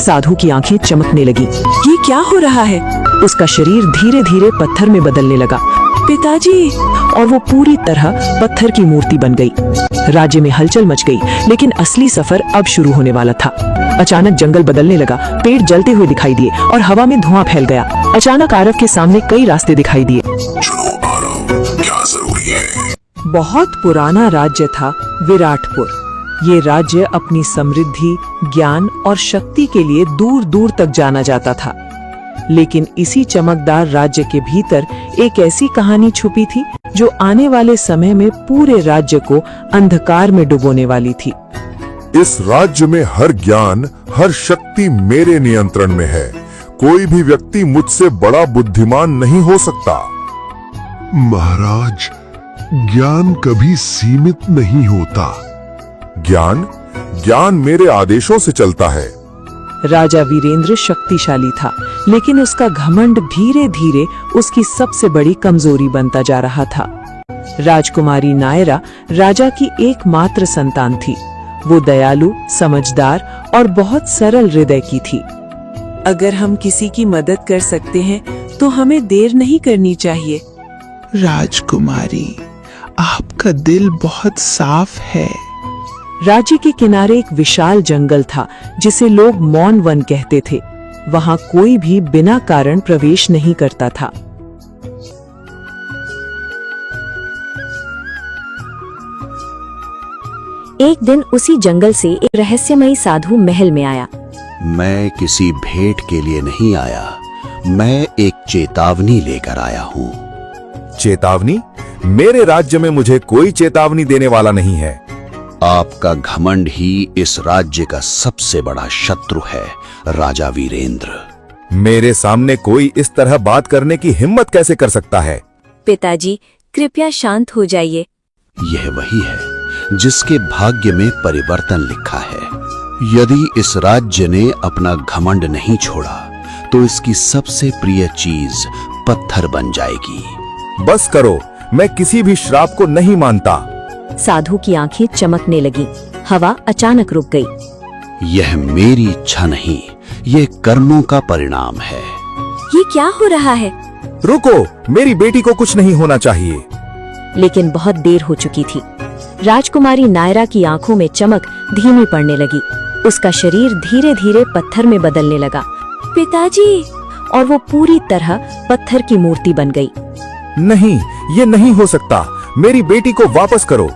साधु की आंखें चमकने लगी। ये क्या हो रहा है? उसका शरीर धीरे धीरे पत्थर में बदलने लगा। पिताजी! और वो पूरी तरह पत्थर की मूर्ति बन गई। राज्य में हलचल मच गई, लेकिन असली सफर अब शुरू होने वाला था। अचानक जंगल बदलने लगा, पेड़ जलते हुए दिखाई दिए और हवा में धुआं फैल गया। अचानक आरव के सामने कई रास्ते दिखाई दिए। चलो आरव, क्या जरूरी है? बहुत पुराना राज्य था विराटपुर। ये राज्य अपनी समृद्धि, ज्ञान और शक्ति के लिए दूर दूर तक जाना जाता था। लेकिन इसी चमकदार राज्य के भीतर एक ऐसी कहानी छुपी थी जो आने वाले समय में पूरे राज्य को अंधकार में डुबोने वाली थी। इस राज्य में हर ज्ञान, हर शक्ति मेरे नियंत्रण में है। कोई भी व्यक्ति मुझसे बड़ा बुद्धिमान नहीं हो सकता। महाराज, ज्ञान कभी सीमित नहीं होता। ज्ञान मेरे आदेशों से चलता है। राजा वीरेंद्र शक्तिशाली था, लेकिन उसका घमंड धीरे धीरे उसकी सबसे बड़ी कमजोरी बनता जा रहा था। राजकुमारी नायरा राजा की एकमात्र संतान थी। वो दयालु, समझदार और बहुत सरल हृदय की थी। अगर हम किसी की मदद कर सकते हैं तो हमें देर नहीं करनी चाहिए। राजकुमारी, आपका दिल बहुत साफ है। राज्य के किनारे एक विशाल जंगल था जिसे लोग मौन वन कहते थे। वहां कोई भी बिना कारण प्रवेश नहीं करता था। एक दिन उसी जंगल से एक रहस्यमयी साधु महल में आया। मैं किसी भेंट के लिए नहीं आया, मैं एक चेतावनी लेकर आया हूँ। चेतावनी? मेरे राज्य में मुझे कोई चेतावनी देने वाला नहीं है। आपका घमंड ही इस राज्य का सबसे बड़ा शत्रु है, राजा वीरेंद्र। मेरे सामने कोई इस तरह बात करने की हिम्मत कैसे कर सकता है? पिताजी, कृपया शांत हो जाइए। यह वही है जिसके भाग्य में परिवर्तन लिखा है। यदि इस राज्य ने अपना घमंड नहीं छोड़ा तो इसकी सबसे प्रिय चीज पत्थर बन जाएगी। बस करो, मैं किसी भी श्राप को नहीं मानता। साधु की आंखें चमकने लगी। हवा अचानक रुक गई। यह मेरी इच्छा नहीं, यह कर्मों का परिणाम है। ये क्या हो रहा है? रुको, मेरी बेटी को कुछ नहीं होना चाहिए। लेकिन बहुत देर हो चुकी थी। राजकुमारी नायरा की आंखों में चमक धीमी पड़ने लगी। उसका शरीर धीरे धीरे पत्थर में बदलने लगा। पिताजी! और वो पूरी तरह पत्थर की मूर्ति बन गई। नहीं, ये नहीं हो सकता। मेरी बेटी को वापस करो।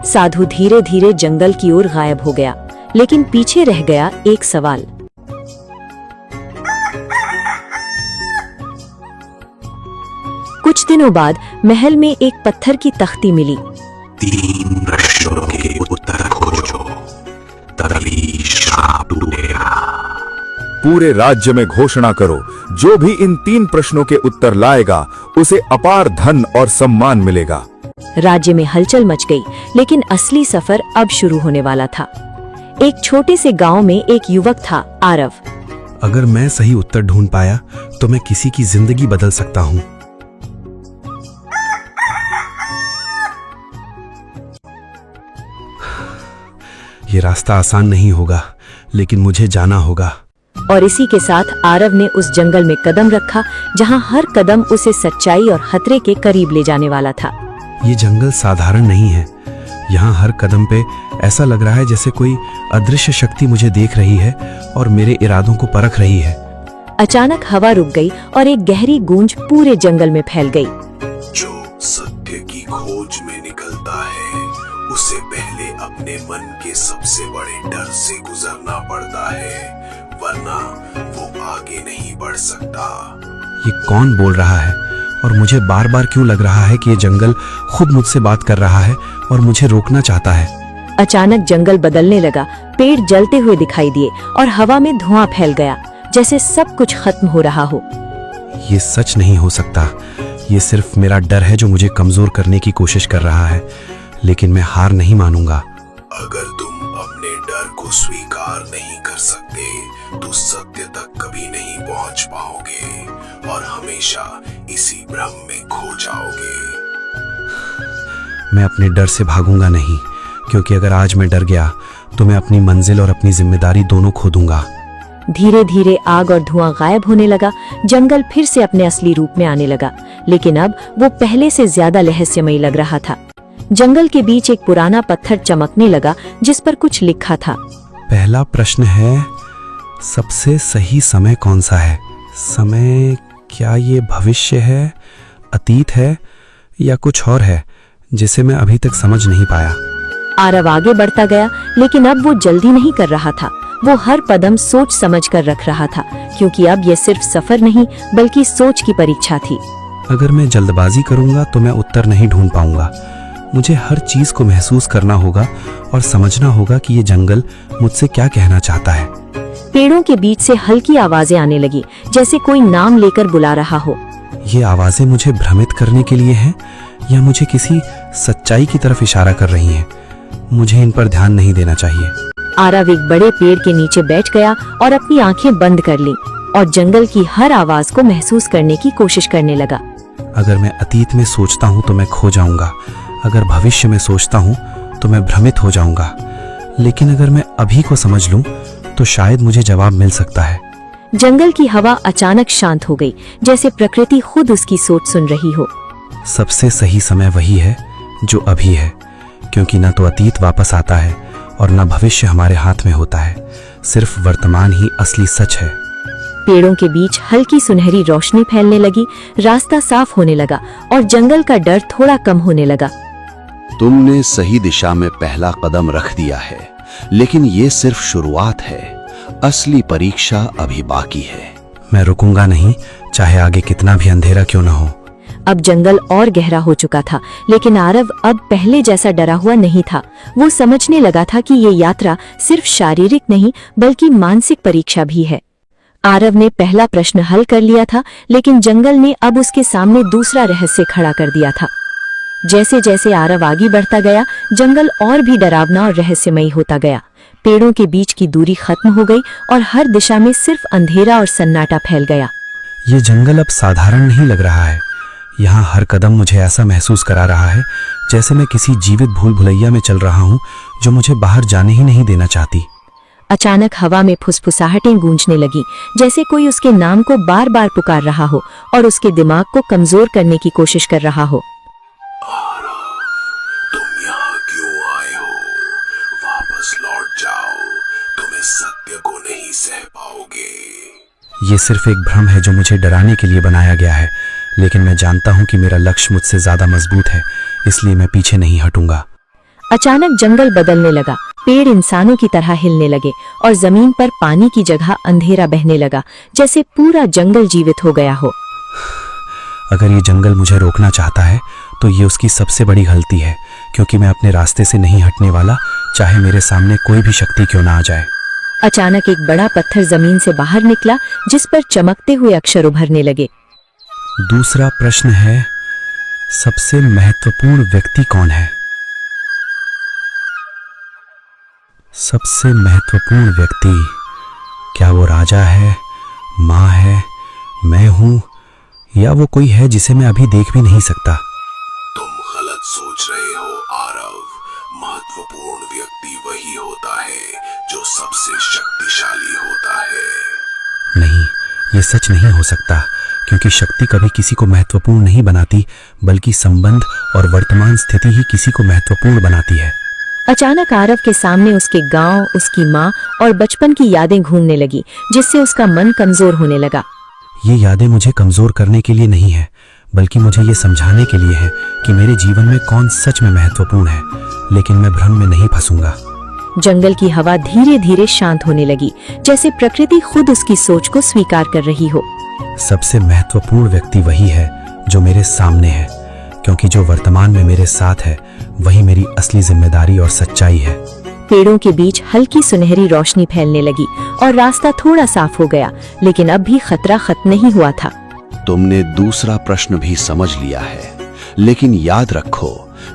साधु धीरे धीरे जंगल की ओर गायब हो गया, लेकिन पीछे रह गया एक सवाल। कुछ दिनों बाद महल में एक पत्थर की तख्ती मिली। 3 प्रश्नों के उत्तर खोजो, तभी श्राप टूटेगा। पूरे राज्य में घोषणा करो, जो भी इन 3 प्रश्नों के उत्तर लाएगा उसे अपार धन और सम्मान मिलेगा। राज्य में हलचल मच गई, लेकिन असली सफर अब शुरू होने वाला था। एक छोटे से गांव में एक युवक था, आरव। अगर मैं सही उत्तर ढूंढ पाया तो मैं किसी की जिंदगी बदल सकता हूँ। ये रास्ता आसान नहीं होगा, लेकिन मुझे जाना होगा। और इसी के साथ आरव ने उस जंगल में कदम रखा जहां हर कदम उसे सच्चाई और खतरे के करीब ले जाने वाला था। ये जंगल साधारण नहीं है। यहाँ हर कदम पे ऐसा लग रहा है जैसे कोई अदृश्य शक्ति मुझे देख रही है और मेरे इरादों को परख रही है। अचानक हवा रुक गई और एक गहरी गूंज पूरे जंगल में फैल गई। जो सत्य की खोज में निकलता है, उसे पहले अपने मन के सबसे बड़े डर से गुजरना पड़ता है, वरना वो आगे नहीं बढ़ सकता। ये कौन बोल रहा है और मुझे बार बार क्यों लग रहा है कि ये जंगल खुद मुझसे बात कर रहा है और मुझे रोकना चाहता है? अचानक जंगल बदलने लगा, पेड़ जलते हुए दिखाई दिए और हवा में धुआं फैल गया, जैसे सब कुछ खत्म हो रहा हो। ये सच नहीं हो सकता। ये सिर्फ मेरा डर है जो मुझे कमजोर करने की कोशिश कर रहा है, लेकिन मैं हार नहीं मानूंगा। अगर तुम अपने डर को स्वीकार नहीं कर सकते तो सत्य तक कभी नहीं पहुंच पाओगे और हमेशा इसी भ्रम में खो जाओगे। मैं अपने डर से भागूंगा नहीं, क्योंकि अगर आज मैं डर गया तो मैं अपनी मंजिल और अपनी जिम्मेदारी दोनों खो दूंगा। धीरे धीरे आग और धुआं गायब होने लगा। जंगल फिर से अपने असली रूप में आने लगा, लेकिन अब वो पहले से ज्यादा रहस्यमयी लग रहा था। जंगल के बीच एक पुराना पत्थर चमकने लगा जिस पर कुछ लिखा था। पहला प्रश्न है, सबसे सही समय कौन सा है? समय क्या ये भविष्य है, अतीत है या कुछ और है जिसे मैं अभी तक समझ नहीं पाया? आरव आगे बढ़ता गया, लेकिन अब वो जल्दी नहीं कर रहा था। वो हर कदम सोच समझ कर रख रहा था, क्योंकि अब ये सिर्फ सफर नहीं बल्कि सोच की परीक्षा थी। अगर मैं जल्दबाजी करूंगा तो मैं उत्तर नहीं ढूंढ पाऊंगा। मुझे हर चीज को महसूस करना होगा और समझना होगा कि ये जंगल मुझसे क्या कहना चाहता है। पेड़ों के बीच से हल्की आवाजें आने लगी, जैसे कोई नाम लेकर बुला रहा हो। ये आवाजें मुझे भ्रमित करने के लिए हैं या मुझे किसी सच्चाई की तरफ इशारा कर रही हैं? मुझे इन पर ध्यान नहीं देना चाहिए। आरव एक बड़े पेड़ के नीचे बैठ गया और अपनी आंखें बंद कर लीं और जंगल की हर आवाज को महसूस करने की कोशिश करने लगा। अगर मैं अतीत में सोचता हूँ तो मैं खो जाऊंगा, अगर भविष्य में सोचता हूँ तो मैं भ्रमित हो जाऊंगा, लेकिन अगर मैं अभी को समझ लूं तो शायद मुझे जवाब मिल सकता है। जंगल की हवा अचानक शांत हो गई, जैसे प्रकृति खुद उसकी सोच सुन रही हो। सबसे सही समय वही है जो अभी है, क्योंकि न तो अतीत वापस आता है और न भविष्य हमारे हाथ में होता है। सिर्फ वर्तमान ही असली सच है। पेड़ों के बीच हल्की सुनहरी रोशनी फैलने लगी, रास्ता साफ होने लगा और जंगल का डर थोड़ा कम होने लगा। तुमने सही दिशा में पहला कदम रख दिया है, लेकिन ये सिर्फ शुरुआत है। असली परीक्षा अभी बाकी है। मैं रुकूंगा नहीं, चाहे आगे कितना भी अंधेरा क्यों न हो। अब जंगल और गहरा हो चुका था, लेकिन आरव अब पहले जैसा डरा हुआ नहीं था। वो समझने लगा था कि ये यात्रा सिर्फ शारीरिक नहीं बल्कि मानसिक परीक्षा भी है। आरव ने पहला प्रश्न हल कर लिया था, लेकिन जंगल ने अब उसके सामने दूसरा रहस्य खड़ा कर दिया था। जैसे जैसे आरव आगे बढ़ता गया, जंगल और भी डरावना और रहस्यमयी होता गया। पेड़ों के बीच की दूरी खत्म हो गई और हर दिशा में सिर्फ अंधेरा और सन्नाटा फैल गया। ये जंगल अब साधारण नहीं लग रहा है। यहाँ हर कदम मुझे ऐसा महसूस करा रहा है जैसे मैं किसी जीवित भूल भुलैया में चल रहा हूँ जो मुझे बाहर जाने ही नहीं देना चाहती। अचानक हवा में फुसफुसाहटें गूंजने लगी, जैसे कोई उसके नाम को बार बार पुकार रहा हो और उसके दिमाग को कमजोर करने की कोशिश कर रहा हो। तुम यहाँ क्यों आए हो? वापस लौट जाओ, तुम इस सत्य को नहीं सह पाओगे। ये सिर्फ एक भ्रम है जो मुझे डराने के लिए बनाया गया है, लेकिन मैं जानता हूँ कि मेरा लक्ष्य मुझसे ज्यादा मजबूत है, इसलिए मैं पीछे नहीं हटूंगा। अचानक जंगल बदलने लगा, पेड़ इंसानों की तरह हिलने लगे और जमीन पर पानी की जगह अंधेरा बहने लगा, जैसे पूरा जंगल जीवित हो गया हो। अगर ये जंगल मुझे रोकना चाहता है तो ये उसकी सबसे बड़ी गलती है, क्योंकि मैं अपने रास्ते से नहीं हटने वाला, चाहे मेरे सामने कोई भी शक्ति क्यों ना आ जाए। अचानक एक बड़ा पत्थर जमीन से बाहर निकला, जिस पर चमकते हुए अक्षर उभरने लगे। दूसरा प्रश्न है, सबसे महत्वपूर्ण व्यक्ति कौन है? सबसे महत्वपूर्ण व्यक्ति, क्या वो राजा है, माँ है, मैं हूं, या वो कोई है जिसे मैं अभी देख भी नहीं सकता? तुम गलत सोच रहे हो आरव। महत्वपूर्ण व्यक्ति वही होता है जो सबसे शक्तिशाली होता है। नहीं, ये सच नहीं हो सकता, क्योंकि शक्ति कभी किसी को महत्वपूर्ण नहीं बनाती, बल्कि संबंध और वर्तमान स्थिति ही किसी को महत्वपूर्ण बनाती है। अचानक आरव के सामने उसके गांव, उसकी माँ और बचपन की यादें घूमने लगी, जिससे उसका मन कमजोर होने लगा। ये यादें मुझे कमजोर करने के लिए नहीं है, बल्कि मुझे ये समझाने के लिए है कि मेरे जीवन में कौन सच में महत्वपूर्ण है, लेकिन मैं भ्रम में नहीं फंसूंगा। जंगल की हवा धीरे धीरे शांत होने लगी, जैसे प्रकृति खुद उसकी सोच को स्वीकार कर रही हो। सबसे महत्वपूर्ण व्यक्ति वही है जो मेरे सामने है, क्योंकि जो वर्तमान में मेरे साथ है वही मेरी असली जिम्मेदारी और सच्चाई है। पेड़ों के बीच हल्की सुनहरी रोशनी फैलने लगी और रास्ता थोड़ा साफ हो गया, लेकिन अब भी खतरा खत्म नहीं हुआ था। तुमने दूसरा प्रश्न भी समझ लिया है, लेकिन याद रखो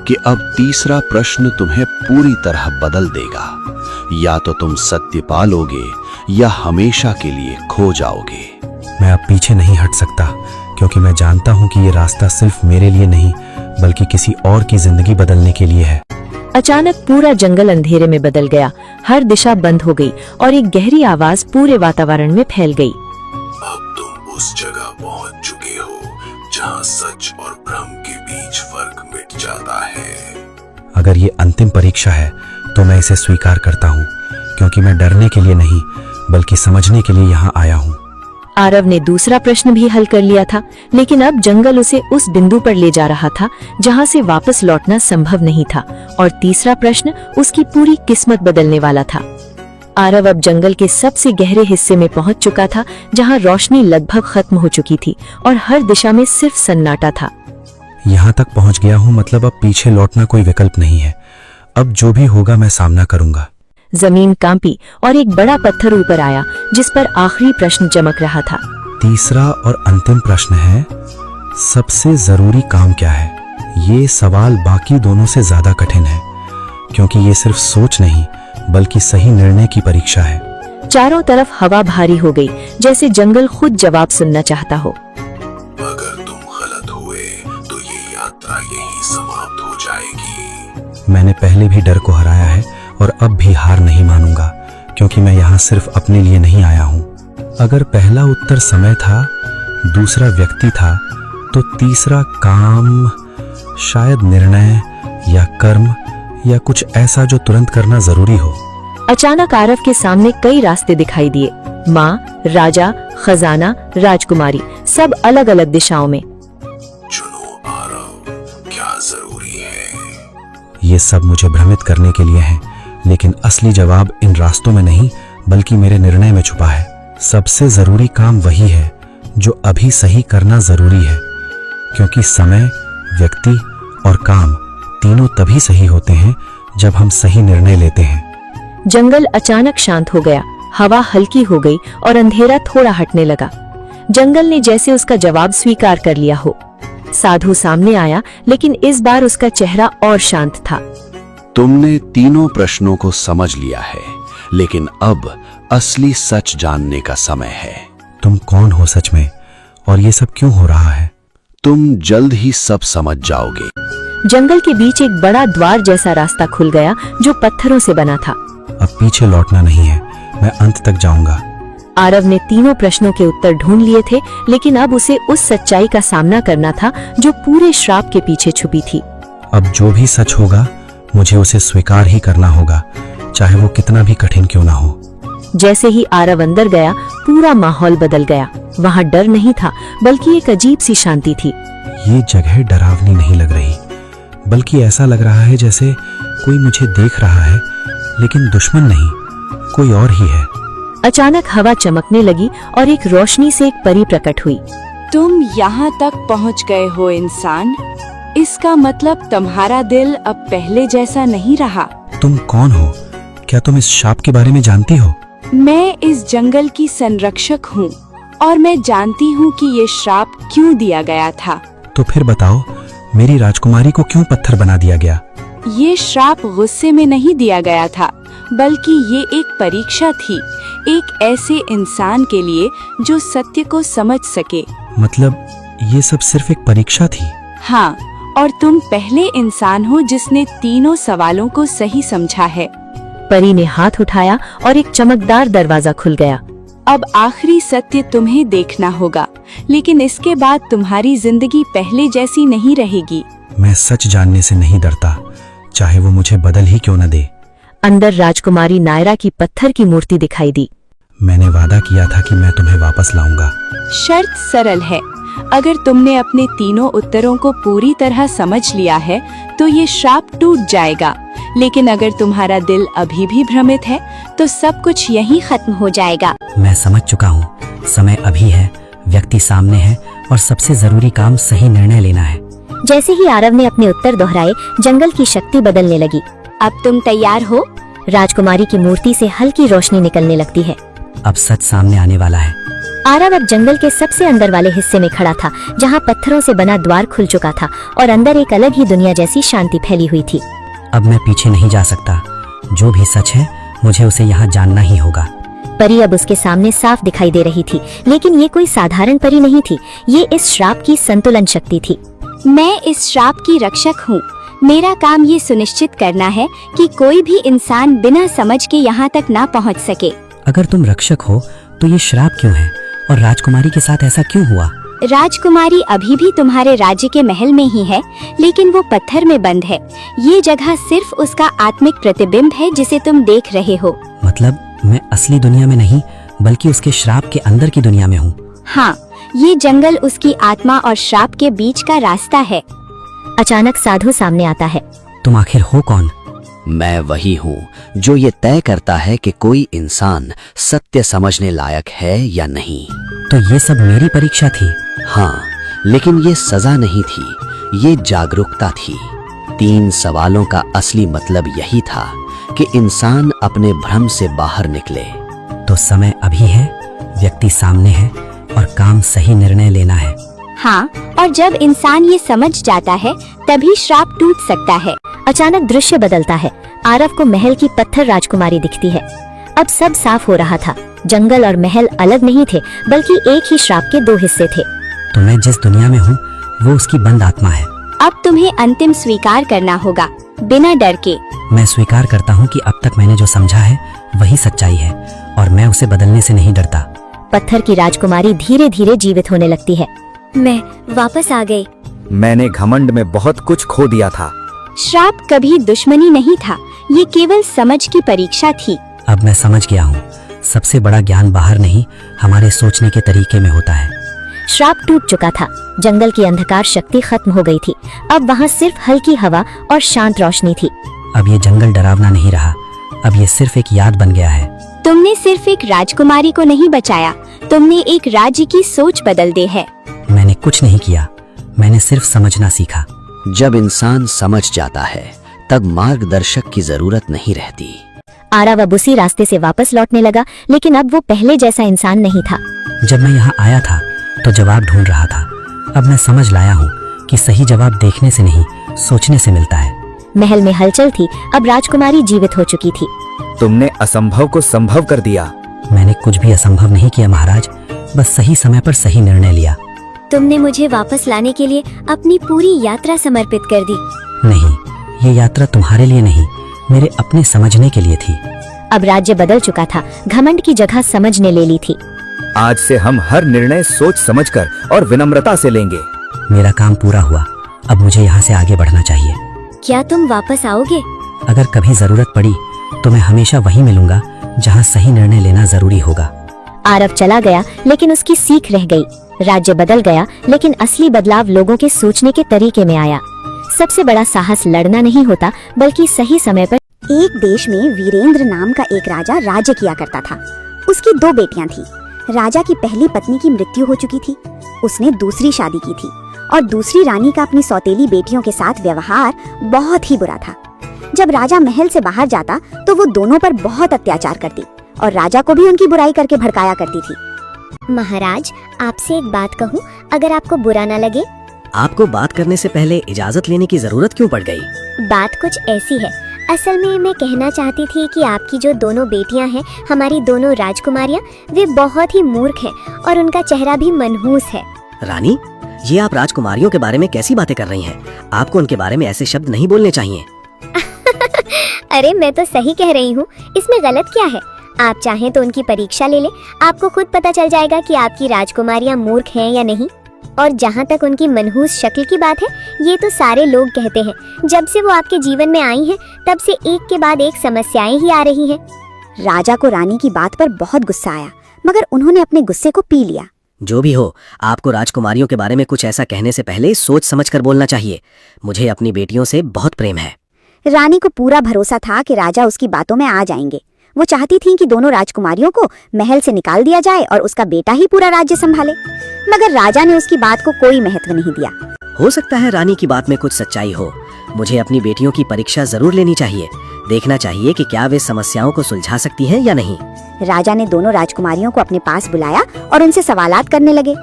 कि अब तीसरा प्रश्न तुम्हें पूरी तरह बदल देगा। या तो तुम सत्य पालोगे या हमेशा के लिए खो जाओगे। मैं अब पीछे नहीं हट सकता, क्योंकि मैं जानता हूँ कि ये रास्ता सिर्फ मेरे लिए नहीं बल्कि किसी और की जिंदगी बदलने के लिए है। अचानक पूरा जंगल अंधेरे में बदल गया। हर दिशा बंद हो गई और एक गहरी आवाज पूरे वातावरण में फैल गई। अब तुम उस जगह पहुंच चुके हो जहां सच और भ्रम के बीच फर्क मिट जाता है। अगर ये अंतिम परीक्षा है तो मैं इसे स्वीकार करता हूँ, क्योंकि मैं डरने के लिए नहीं बल्कि समझने के लिए यहाँ आया हूँ। आरव ने दूसरा प्रश्न भी हल कर लिया था, लेकिन अब जंगल उसे उस बिंदु पर ले जा रहा था जहां से वापस लौटना संभव नहीं था, और तीसरा प्रश्न उसकी पूरी किस्मत बदलने वाला था। आरव अब जंगल के सबसे गहरे हिस्से में पहुंच चुका था, जहां रोशनी लगभग खत्म हो चुकी थी और हर दिशा में सिर्फ सन्नाटा था। यहाँ तक पहुँच गया हूँ, मतलब अब पीछे लौटना कोई विकल्प नहीं है। अब जो भी होगा मैं सामना करूंगा। जमीन कांपी और एक बड़ा पत्थर ऊपर आया जिस पर आखिरी प्रश्न चमक रहा था। तीसरा और अंतिम प्रश्न है, सबसे जरूरी काम क्या है? ये सवाल बाकी दोनों से ज्यादा कठिन है, क्योंकि ये सिर्फ सोच नहीं बल्कि सही निर्णय की परीक्षा है। चारों तरफ हवा भारी हो गई, जैसे जंगल खुद जवाब सुनना चाहता हो। अगर तुम गलत हुए तो ये यात्रा यहीं समाप्त हो जाएगी। मैंने पहले भी डर को हराया है और अब भी हार नहीं मानूंगा, क्योंकि मैं यहाँ सिर्फ अपने लिए नहीं आया हूँ। अगर पहला उत्तर समय था, दूसरा व्यक्ति था, तो तीसरा काम, शायद निर्णय या कर्म या कुछ ऐसा जो तुरंत करना जरूरी हो। अचानक आरव के सामने कई रास्ते दिखाई दिए। माँ, राजा, खजाना, राजकुमारी, सब अलग अलग दिशाओं में। चुनो आरव, क्या जरूरी है? ये सब मुझे भ्रमित करने के लिए है, लेकिन असली जवाब इन रास्तों में नहीं बल्कि मेरे निर्णय में छुपा है। सबसे जरूरी काम वही है जो अभी सही करना जरूरी है, क्योंकि समय, व्यक्ति और काम तीनों तभी सही होते हैं जब हम सही निर्णय लेते हैं। जंगल अचानक शांत हो गया, हवा हल्की हो गई और अंधेरा थोड़ा हटने लगा। जंगल ने जैसे उसका जवाब स्वीकार कर लिया हो। साधु सामने आया, लेकिन इस बार उसका चेहरा और शांत था। तुमने तीनों प्रश्नों को समझ लिया है, लेकिन अब असली सच जानने का समय है। तुम कौन हो सच में, और ये सब क्यों हो रहा है? तुम जल्द ही सब समझ जाओगे। जंगल के बीच एक बड़ा द्वार जैसा रास्ता खुल गया जो पत्थरों से बना था। अब पीछे लौटना नहीं है, मैं अंत तक जाऊंगा। आरव ने तीनों प्रश्नों के उत्तर ढूंढ लिए थे, लेकिन अब उसे उस सच्चाई का सामना करना था जो पूरे श्राप के पीछे छुपी थी। अब जो भी सच होगा मुझे उसे स्वीकार ही करना होगा, चाहे वो कितना भी कठिन क्यों ना हो। जैसे ही आरव अंदर गया, पूरा माहौल बदल गया। वहाँ डर नहीं था, बल्कि एक अजीब सी शांति थी। ये जगह डरावनी नहीं लग रही, बल्कि ऐसा लग रहा है जैसे कोई मुझे देख रहा है, लेकिन दुश्मन नहीं, कोई और ही है। अचानक हवा चमकने लगी और एक रोशनी से एक परी प्रकट हुई। तुम यहाँ तक पहुँच गए हो इंसान, इसका मतलब तुम्हारा दिल अब पहले जैसा नहीं रहा। तुम कौन हो? क्या तुम इस शाप के बारे में जानती हो? मैं इस जंगल की संरक्षक हूँ और मैं जानती हूँ कि ये श्राप क्यों दिया गया था। तो फिर बताओ, मेरी राजकुमारी को क्यों पत्थर बना दिया गया? ये श्राप गुस्से में नहीं दिया गया था, बल्कि ये एक परीक्षा थी, एक ऐसे इंसान के लिए जो सत्य को समझ सके। मतलब ये सब सिर्फ एक परीक्षा थी? हाँ, और तुम पहले इंसान हो जिसने तीनों सवालों को सही समझा है। परी ने हाथ उठाया और एक चमकदार दरवाजा खुल गया। अब आखिरी सत्य तुम्हें देखना होगा, लेकिन इसके बाद तुम्हारी जिंदगी पहले जैसी नहीं रहेगी। मैं सच जानने से नहीं डरता, चाहे वो मुझे बदल ही क्यों न दे। अंदर राजकुमारी नायरा की पत्थर की मूर्ति दिखाई दी। मैंने वादा किया था कि मैं तुम्हें वापस लाऊंगा। शर्त सरल है, अगर तुमने अपने तीनों उत्तरों को पूरी तरह समझ लिया है तो ये श्राप टूट जाएगा, लेकिन अगर तुम्हारा दिल अभी भी भ्रमित है तो सब कुछ यहीं खत्म हो जाएगा। मैं समझ चुका हूँ, समय अभी है, व्यक्ति सामने है और सबसे जरूरी काम सही निर्णय लेना है। जैसे ही आरव ने अपने उत्तर दोहराए, जंगल की शक्ति बदलने लगी। अब तुम तैयार हो? राजकुमारी की मूर्ति से हल्की रोशनी निकलने लगती है। अब सच सामने आने वाला है। आरव अब जंगल के सबसे अंदर वाले हिस्से में खड़ा था, जहाँ पत्थरों से बना द्वार खुल चुका था और अंदर एक अलग ही दुनिया जैसी शांति फैली हुई थी। अब मैं पीछे नहीं जा सकता, जो भी सच है मुझे उसे यहाँ जानना ही होगा। परी अब उसके सामने साफ दिखाई दे रही थी, लेकिन ये कोई साधारण परी नहीं थी, ये इस श्राप की संतुलन शक्ति थी। मैं इस श्राप की रक्षक हूँ, मेरा काम ये सुनिश्चित करना है कि कोई भी इंसान बिना समझ के यहाँ तक ना पहुँच सके। अगर तुम रक्षक हो तो ये श्राप क्यों है और राजकुमारी के साथ ऐसा क्यों हुआ? राजकुमारी अभी भी तुम्हारे राज्य के महल में ही है, लेकिन वो पत्थर में बंद है। ये जगह सिर्फ उसका आत्मिक प्रतिबिंब है जिसे तुम देख रहे हो। मतलब मैं असली दुनिया में नहीं बल्कि उसके श्राप के अंदर की दुनिया में हूँ। हाँ, ये जंगल उसकी आत्मा और श्राप के बीच का रास्ता है। अचानक साधु सामने आता है। तुम आखिर हो कौन? मैं वही हूँ जो ये तय करता है कि कोई इंसान सत्य समझने लायक है या नहीं। तो ये सब मेरी परीक्षा थी? हाँ, लेकिन ये सजा नहीं थी, ये जागरूकता थी। 3 सवालों का असली मतलब यही था कि इंसान अपने भ्रम से बाहर निकले। तो समय अभी है, व्यक्ति सामने है और काम सही निर्णय लेना है। हाँ, और जब इंसान ये समझ जाता है तभी श्राप टूट सकता है। अचानक दृश्य बदलता है। आरव को महल की पत्थर राजकुमारी दिखती है। अब सब साफ हो रहा था। जंगल और महल अलग नहीं थे बल्कि एक ही श्राप के 2 हिस्से थे। तो मैं जिस दुनिया में हूँ वो उसकी बंद आत्मा है। अब तुम्हें अंतिम स्वीकार करना होगा, बिना डर के। मैं स्वीकार करता हूँ कि अब तक मैंने जो समझा है वही सच्चाई है और मैं उसे बदलने से नहीं डरता। पत्थर की राजकुमारी धीरे धीरे जीवित होने लगती है। मैं वापस आ गई। मैंने घमंड में बहुत कुछ खो दिया था। श्राप कभी दुश्मनी नहीं था, ये केवल समझ की परीक्षा थी। अब मैं समझ गया हूँ, सबसे बड़ा ज्ञान बाहर नहीं हमारे सोचने के तरीके में होता है। श्राप टूट चुका था। जंगल की अंधकार शक्ति खत्म हो गई थी। अब वहाँ सिर्फ हल्की हवा और शांत रोशनी थी। अब ये जंगल डरावना नहीं रहा, अब ये सिर्फ एक याद बन गया है। तुमने सिर्फ एक राजकुमारी को नहीं बचाया, तुमने एक राज्य की सोच बदल दी है। मैंने कुछ नहीं किया, मैंने सिर्फ समझना सीखा। जब इंसान समझ जाता है तब मार्गदर्शक की जरूरत नहीं रहती। आरव अब उसी रास्ते से वापस लौटने लगा, लेकिन अब वो पहले जैसा इंसान नहीं था। जब मैं यहाँ आया था तो जवाब ढूंढ रहा था। अब मैं समझ लाया हूँ कि सही जवाब देखने से नहीं सोचने से मिलता है। महल में हलचल थी। अब राजकुमारी जीवित हो चुकी थी। तुमने असंभव को संभव कर दिया। मैंने कुछ भी असंभव नहीं किया महाराज, बस सही समय पर सही निर्णय लिया। तुमने मुझे वापस लाने के लिए अपनी पूरी यात्रा समर्पित कर दी। नहीं, ये यात्रा तुम्हारे लिए नहीं, मेरे अपने समझने के लिए थी। अब राज्य बदल चुका था। घमंड की जगह समझ ने ले ली थी। आज से हम हर निर्णय सोच समझकर और विनम्रता से लेंगे। मेरा काम पूरा हुआ, अब मुझे यहाँ से आगे बढ़ना चाहिए। क्या तुम वापस आओगे? अगर कभी जरूरत पड़ी तो मैं हमेशा वहीं मिलूंगा जहाँ सही निर्णय लेना जरूरी होगा। आरव चला गया, लेकिन उसकी सीख रह गई। राज्य बदल गया, लेकिन असली बदलाव लोगों के सोचने के तरीके में आया। सबसे बड़ा साहस लड़ना नहीं होता, बल्कि सही समय पर। एक देश में वीरेंद्र नाम का एक राजा राज्य किया करता था। उसकी 2 बेटियां थी। राजा की पहली पत्नी की मृत्यु हो चुकी थी। उसने दूसरी शादी की थी और दूसरी रानी का अपनी सौतेली बेटियों के साथ व्यवहार बहुत ही बुरा था। जब राजा महल से बाहर जाता तो वो दोनों पर बहुत अत्याचार करती और राजा को भी उनकी बुराई करके भड़काया करती थी। महाराज, आपसे एक बात कहूँ, अगर आपको बुरा न लगे। आपको बात करने से पहले इजाजत लेने की जरूरत क्यों पड़ गई? बात कुछ ऐसी है। असल में मैं कहना चाहती थी कि आपकी जो दोनों बेटियां हैं, हमारी दोनों राजकुमारियां, वे बहुत ही मूर्ख हैं और उनका चेहरा भी मनहूस है। रानी, ये आप राजकुमारियों के बारे में कैसी बातें कर रही हैं? आपको उनके बारे में ऐसे शब्द नहीं बोलने चाहिए। अरे मैं तो सही कह रही हूँ, इसमें गलत क्या है? आप चाहें तो उनकी परीक्षा ले ले, आपको खुद पता चल जाएगा कि आपकी राजकुमारियां मूर्ख हैं या नहीं। और जहाँ तक उनकी मनहूस शक्ल की बात है, ये तो सारे लोग कहते हैं। जब से वो आपके जीवन में आई हैं, तब से एक के बाद एक समस्याएं ही आ रही हैं। राजा को रानी की बात पर बहुत गुस्सा आया, मगर उन्होंने अपने गुस्से को पी लिया। जो भी हो, आपको राजकुमारियों के बारे में कुछ ऐसा कहने से पहले सोच समझकर बोलना चाहिए। मुझे अपनी बेटियों से बहुत प्रेम है। रानी को पूरा भरोसा था कि राजा उसकी बातों में आ जाएंगे। वो चाहती थी कि दोनों राजकुमारियों को महल से निकाल दिया जाए और उसका बेटा ही पूरा राज्य संभाले, मगर राजा ने उसकी बात को कोई महत्व नहीं दिया। हो सकता है रानी की बात में कुछ सच्चाई हो। मुझे अपनी बेटियों की परीक्षा जरूर लेनी चाहिए। देखना चाहिए कि क्या वे समस्याओं को सुलझा सकती हैं या नहीं। राजा ने दोनों राजकुमारियों को अपने पास बुलाया और उनसे सवालात करने लगे।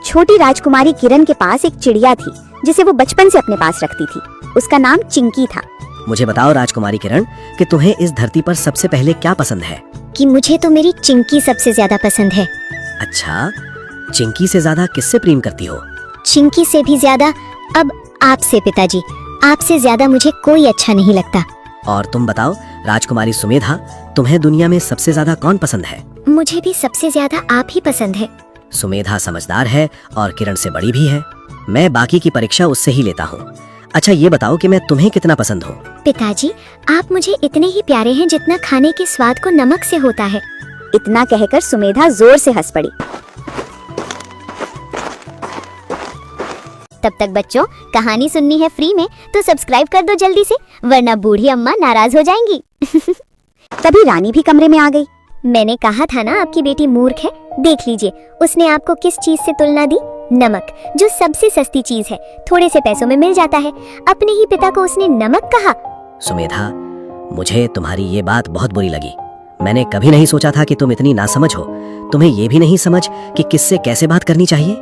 छोटी राजकुमारी किरण के पास एक चिड़िया थी जिसे वो बचपन से अपने पास रखती थी। उसका नाम चिंकी था। मुझे बताओ राजकुमारी किरण कि तुम्हें इस धरती पर सबसे पहले क्या पसंद है? कि मुझे तो मेरी चिंकी सबसे ज्यादा पसंद है। अच्छा, चिंकी से ज्यादा किससे प्रेम करती हो? चिंकी से भी ज्यादा अब आपसे पिताजी। आपसे ज्यादा मुझे कोई अच्छा नहीं लगता। और तुम बताओ राजकुमारी सुमेधा, तुम्हें दुनिया में सबसे ज्यादा कौन पसंद है? मुझे भी सबसे ज्यादा आप ही पसंद है। सुमेधा समझदार है और किरण से बड़ी भी है। मैं बाकी की परीक्षा उससे ही लेता हूँ। अच्छा ये बताओ कि मैं तुम्हें कितना पसंद हूँ? पिताजी, आप मुझे इतने ही प्यारे हैं जितना खाने के स्वाद को नमक से होता है। इतना कहकर सुमेधा जोर से हंस पड़ी। तब तक बच्चों, कहानी सुननी है फ्री में तो सब्सक्राइब कर दो जल्दी से, वरना बूढ़ी अम्मा नाराज हो जाएंगी। तभी रानी भी कमरे में आ गई। मैंने कहा था ना आपकी बेटी मूर्ख है। देख लीजिए उसने आपको किस चीज से तुलना दी। नमक, जो सबसे सस्ती चीज है, थोड़े से पैसों में मिल जाता है। अपने ही पिता को उसने नमक कहा। सुमेधा, मुझे तुम्हारी ये बात बहुत बुरी लगी। मैंने कभी नहीं सोचा था कि तुम इतनी नासमझ हो। तुम्हें ये भी नहीं समझ कि किससे कैसे बात करनी चाहिए?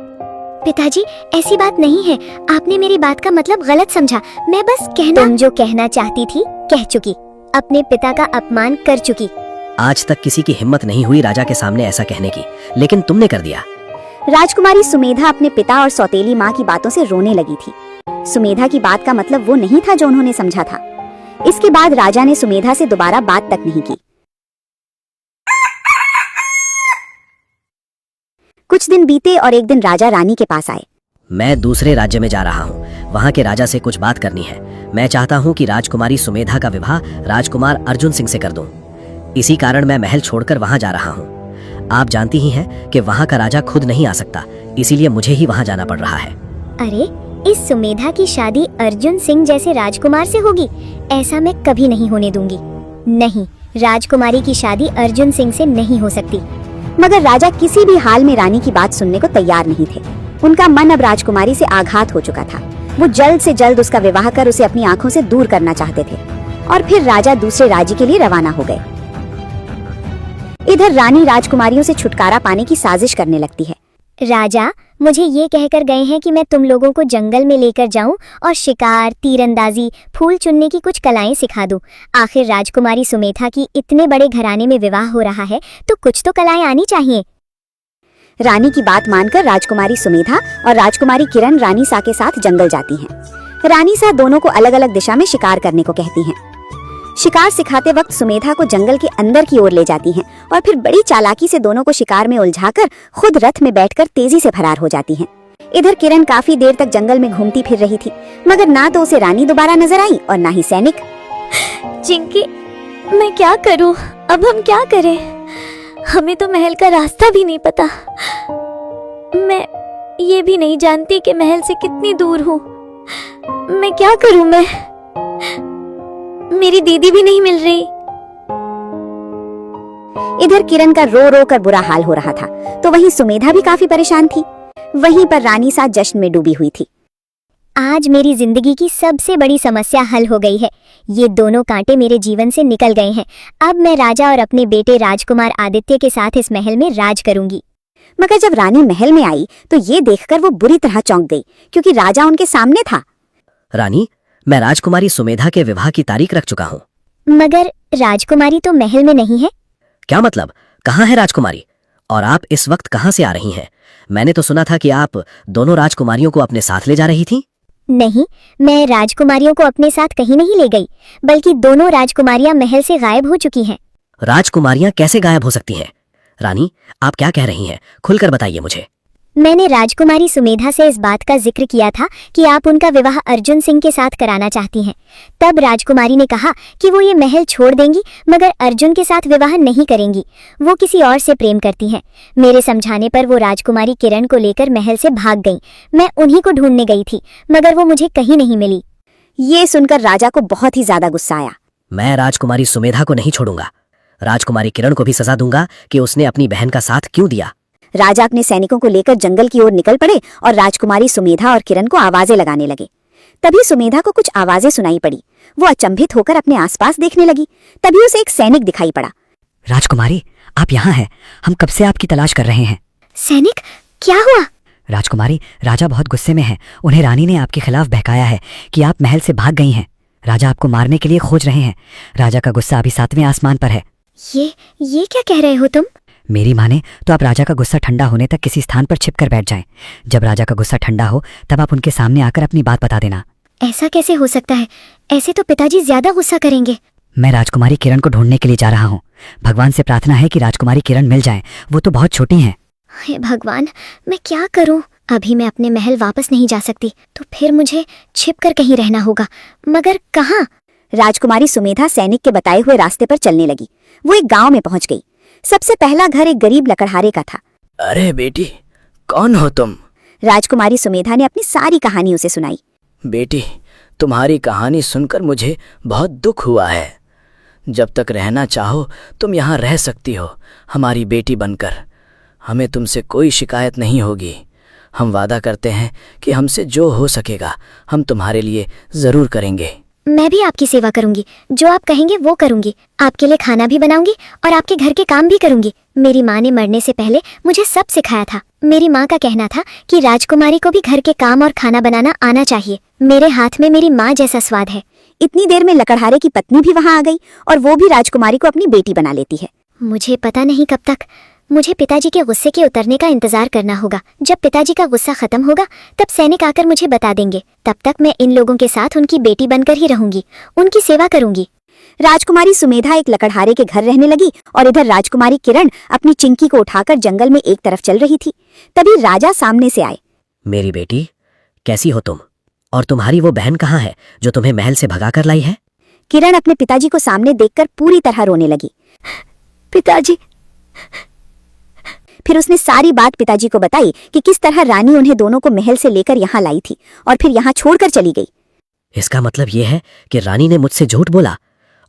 पिताजी, ऐसी बात नहीं है। आपने मेरी बात का मतलब गलत समझा। मैं बस कहना, तुम जो कहना चाहती थी कह चुकी। अपने पिता का अपमान कर चुकी। आज तक किसी की हिम्मत नहीं हुई राजा के सामने ऐसा कहने की, लेकिन तुमने कर दिया। राजकुमारी सुमेधा अपने पिता और सौतेली माँ की बातों से रोने लगी थी। सुमेधा की बात का मतलब वो नहीं था जो उन्होंने समझा था। इसके बाद राजा ने सुमेधा से दोबारा बात तक नहीं की। कुछ दिन बीते और एक दिन राजा रानी के पास आए। मैं दूसरे राज्य में जा रहा हूँ, वहाँ के राजा से कुछ बात करनी है। मैं चाहता हूँ कि राजकुमारी सुमेधा का विवाह राजकुमार अर्जुन सिंह से कर दूं। इसी कारण मैं महल छोड़कर वहाँ जा रहा हूँ। आप जानती ही हैं कि वहाँ का राजा खुद नहीं आ सकता, इसीलिए मुझे ही वहाँ जाना पड़ रहा है। अरे, इस सुमेधा की शादी अर्जुन सिंह जैसे राजकुमार से होगी? ऐसा मैं कभी नहीं होने दूंगी। नहीं, राजकुमारी की शादी अर्जुन सिंह से नहीं हो सकती। मगर राजा किसी भी हाल में रानी की बात सुनने को तैयार नहीं थे। उनका मन अब राजकुमारी से आघात हो चुका था। वो जल्द से जल्द उसका विवाह कर उसे अपनी आंखों से दूर करना चाहते थे। और फिर राजा दूसरे राज्य के लिए रवाना हो गए। इधर रानी राजकुमारियों से छुटकारा पाने की साजिश करने लगती है। राजा मुझे ये कहकर गए हैं कि मैं तुम लोगों को जंगल में लेकर जाऊं और शिकार, तीरंदाजी, फूल चुनने की कुछ कलाएं सिखा दूं। आखिर राजकुमारी सुमेधा की इतने बड़े घराने में विवाह हो रहा है तो कुछ तो कलाएं आनी चाहिए। रानी की बात मानकर राजकुमारी सुमेधा और राजकुमारी किरण रानी सा के साथ जंगल जाती हैं। रानी सा दोनों को अलग अलग दिशा में शिकार करने को कहती हैं। शिकार सिखाते वक्त सुमेधा को जंगल के अंदर की ओर ले जाती हैं और फिर बड़ी चालाकी से दोनों को शिकार में उलझाकर खुद रथ में बैठकर तेजी से फरार हो जाती हैं। इधर किरण काफी देर तक जंगल में घूमती फिर रही थी, मगर ना तो उसे रानी दोबारा नजर आई और ना ही सैनिक। चिंकी, मैं क्या करूं? अब हम क्या करें? हमें तो महल का रास्ता भी नहीं पता। मैं ये भी नहीं जानती कि महल से कितनी दूर हूँ। मैं क्या करूं? मैं मेरी दीदी भी नहीं मिल रही। इधर किरण का रो रो कर बुरा हाल हो रहा था, तो वहीं सुमेधा भी काफी परेशान थी। वहीं पर रानी सा जश्न में डूबी हुई थी। आज मेरी जिंदगी की सबसे बड़ी समस्या हल हो गई है। ये दोनों कांटे मेरे जीवन से निकल गए हैं। अब मैं राजा और अपने बेटे राजकुमार आदित्य के साथ इस महल में राज करूंगी। मगर जब रानी महल में आई तो ये देखकर वो बुरी तरह चौंक गई, क्योंकि राजा उनके सामने था। रानी, मैं राजकुमारी सुमेधा के विवाह की तारीख रख चुका हूँ। मगर राजकुमारी तो महल में नहीं है। क्या मतलब? कहाँ है राजकुमारी? और आप इस वक्त कहाँ से आ रही हैं? मैंने तो सुना था कि आप दोनों राजकुमारियों को अपने साथ ले जा रही थी। नहीं, मैं राजकुमारियों को अपने साथ कहीं नहीं ले गई, बल्कि दोनों राजकुमारियां महल से गायब हो चुकी हैं। राजकुमारियां कैसे गायब हो सकती हैं? रानी, आप क्या कह रही हैं? खुलकर बताइए मुझे। मैंने राजकुमारी सुमेधा से इस बात का जिक्र किया था कि आप उनका विवाह अर्जुन सिंह के साथ कराना चाहती हैं। तब राजकुमारी ने कहा कि वो ये महल छोड़ देंगी, मगर अर्जुन के साथ विवाह नहीं करेंगी। वो किसी और से प्रेम करती हैं। मेरे समझाने पर वो राजकुमारी किरण को लेकर महल से भाग गईं। मैं उन्हीं को ढूंढने गई थी, मगर वो मुझे कहीं नहीं मिली। ये सुनकर राजा को बहुत ही ज्यादा गुस्सा आया। मैं राजकुमारी सुमेधा को नहीं छोड़ूंगा। राजकुमारी किरण को भी सजा दूंगा कि उसने अपनी बहन का साथ क्यों दिया। राजा अपने सैनिकों को लेकर जंगल की ओर निकल पड़े और राजकुमारी सुमेधा और किरण को आवाजें लगाने लगे। तभी सुमेधा को कुछ आवाजें सुनाई पड़ी। वो अचंभित होकर अपने आसपास देखने लगी। तभी उसे एक सैनिक दिखाई पड़ा। राजकुमारी, आप यहाँ हैं। हम कब से आपकी तलाश कर रहे हैं। सैनिक, क्या हुआ? राजकुमारी, राजा बहुत गुस्से में हैं। उन्हें रानी ने आपके खिलाफ बहकाया है कि आप महल से भाग गई हैं। राजा आपको मारने के लिए खोज रहे हैं। राजा का गुस्सा अभी 7वें आसमान पर है। ये क्या कह रहे हो तुम? मेरी माने तो आप राजा का गुस्सा ठंडा होने तक किसी स्थान पर छिपकर बैठ जाएं। जब राजा का गुस्सा ठंडा हो तब आप उनके सामने आकर अपनी बात बता देना। ऐसा कैसे हो सकता है? ऐसे तो पिताजी ज्यादा गुस्सा करेंगे। मैं राजकुमारी किरण को ढूंढने के लिए जा रहा हूँ। भगवान से प्रार्थना है कि राजकुमारी किरण मिल जाए, वो तो बहुत छोटी हैं। हे भगवान, मैं क्या करूं? अभी मैं अपने महल वापस नहीं जा सकती, तो फिर मुझे छिपकर कहीं रहना होगा। मगर कहाँ? राजकुमारी सुमेधा सैनिक के बताए हुए रास्ते पर चलने लगी। वो एक गांव में पहुंच गई। सबसे पहला घर एक गरीब लकड़हारे का था। अरे बेटी, कौन हो तुम? राजकुमारी सुमेधा ने अपनी सारी कहानी उसे सुनाई। बेटी, तुम्हारी कहानी सुनकर मुझे बहुत दुख हुआ है। जब तक रहना चाहो तुम यहाँ रह सकती हो, हमारी बेटी बनकर। हमें तुमसे कोई शिकायत नहीं होगी। हम वादा करते हैं कि हमसे जो हो सकेगा हम तुम्हारे लिए जरूर करेंगे। मैं भी आपकी सेवा करूंगी। जो आप कहेंगे वो करूंगी। आपके लिए खाना भी बनाऊंगी और आपके घर के काम भी करूंगी। मेरी माँ ने मरने से पहले मुझे सब सिखाया था। मेरी माँ का कहना था कि राजकुमारी को भी घर के काम और खाना बनाना आना चाहिए। मेरे हाथ में मेरी माँ जैसा स्वाद है। इतनी देर में लकड़हारे की पत्नी भी वहां आ गई और वो भी राजकुमारी को अपनी बेटी बना लेती है। मुझे पता नहीं कब तक। मुझे पिताजी के गुस्से के उतरने का इंतजार करना होगा। जब पिताजी का गुस्सा खत्म होगा तब सैनिक आकर मुझे बता देंगे। तब तक मैं इन लोगों के साथ उनकी बेटी बनकर ही रहूंगी, उनकी सेवा करूंगी। राजकुमारी सुमेधा एक लकड़हारे के घर रहने लगी और इधर राजकुमारी किरण अपनी चिंकी को उठाकर जंगल में एक तरफ चल रही थी। तभी राजा सामने से आए। मेरी बेटी, कैसी हो तुम? और तुम्हारी वो बहन कहाँ है जो तुम्हें महल से भगा कर लाई है? किरण अपने पिताजी को सामने देखकर पूरी तरह रोने लगी। पिताजी। फिर उसने सारी बात पिताजी को बताई कि किस तरह रानी उन्हें दोनों को महल से लेकर यहाँ लाई थी और फिर यहाँ छोड़कर चली गई। इसका मतलब ये है कि रानी ने मुझसे झूठ बोला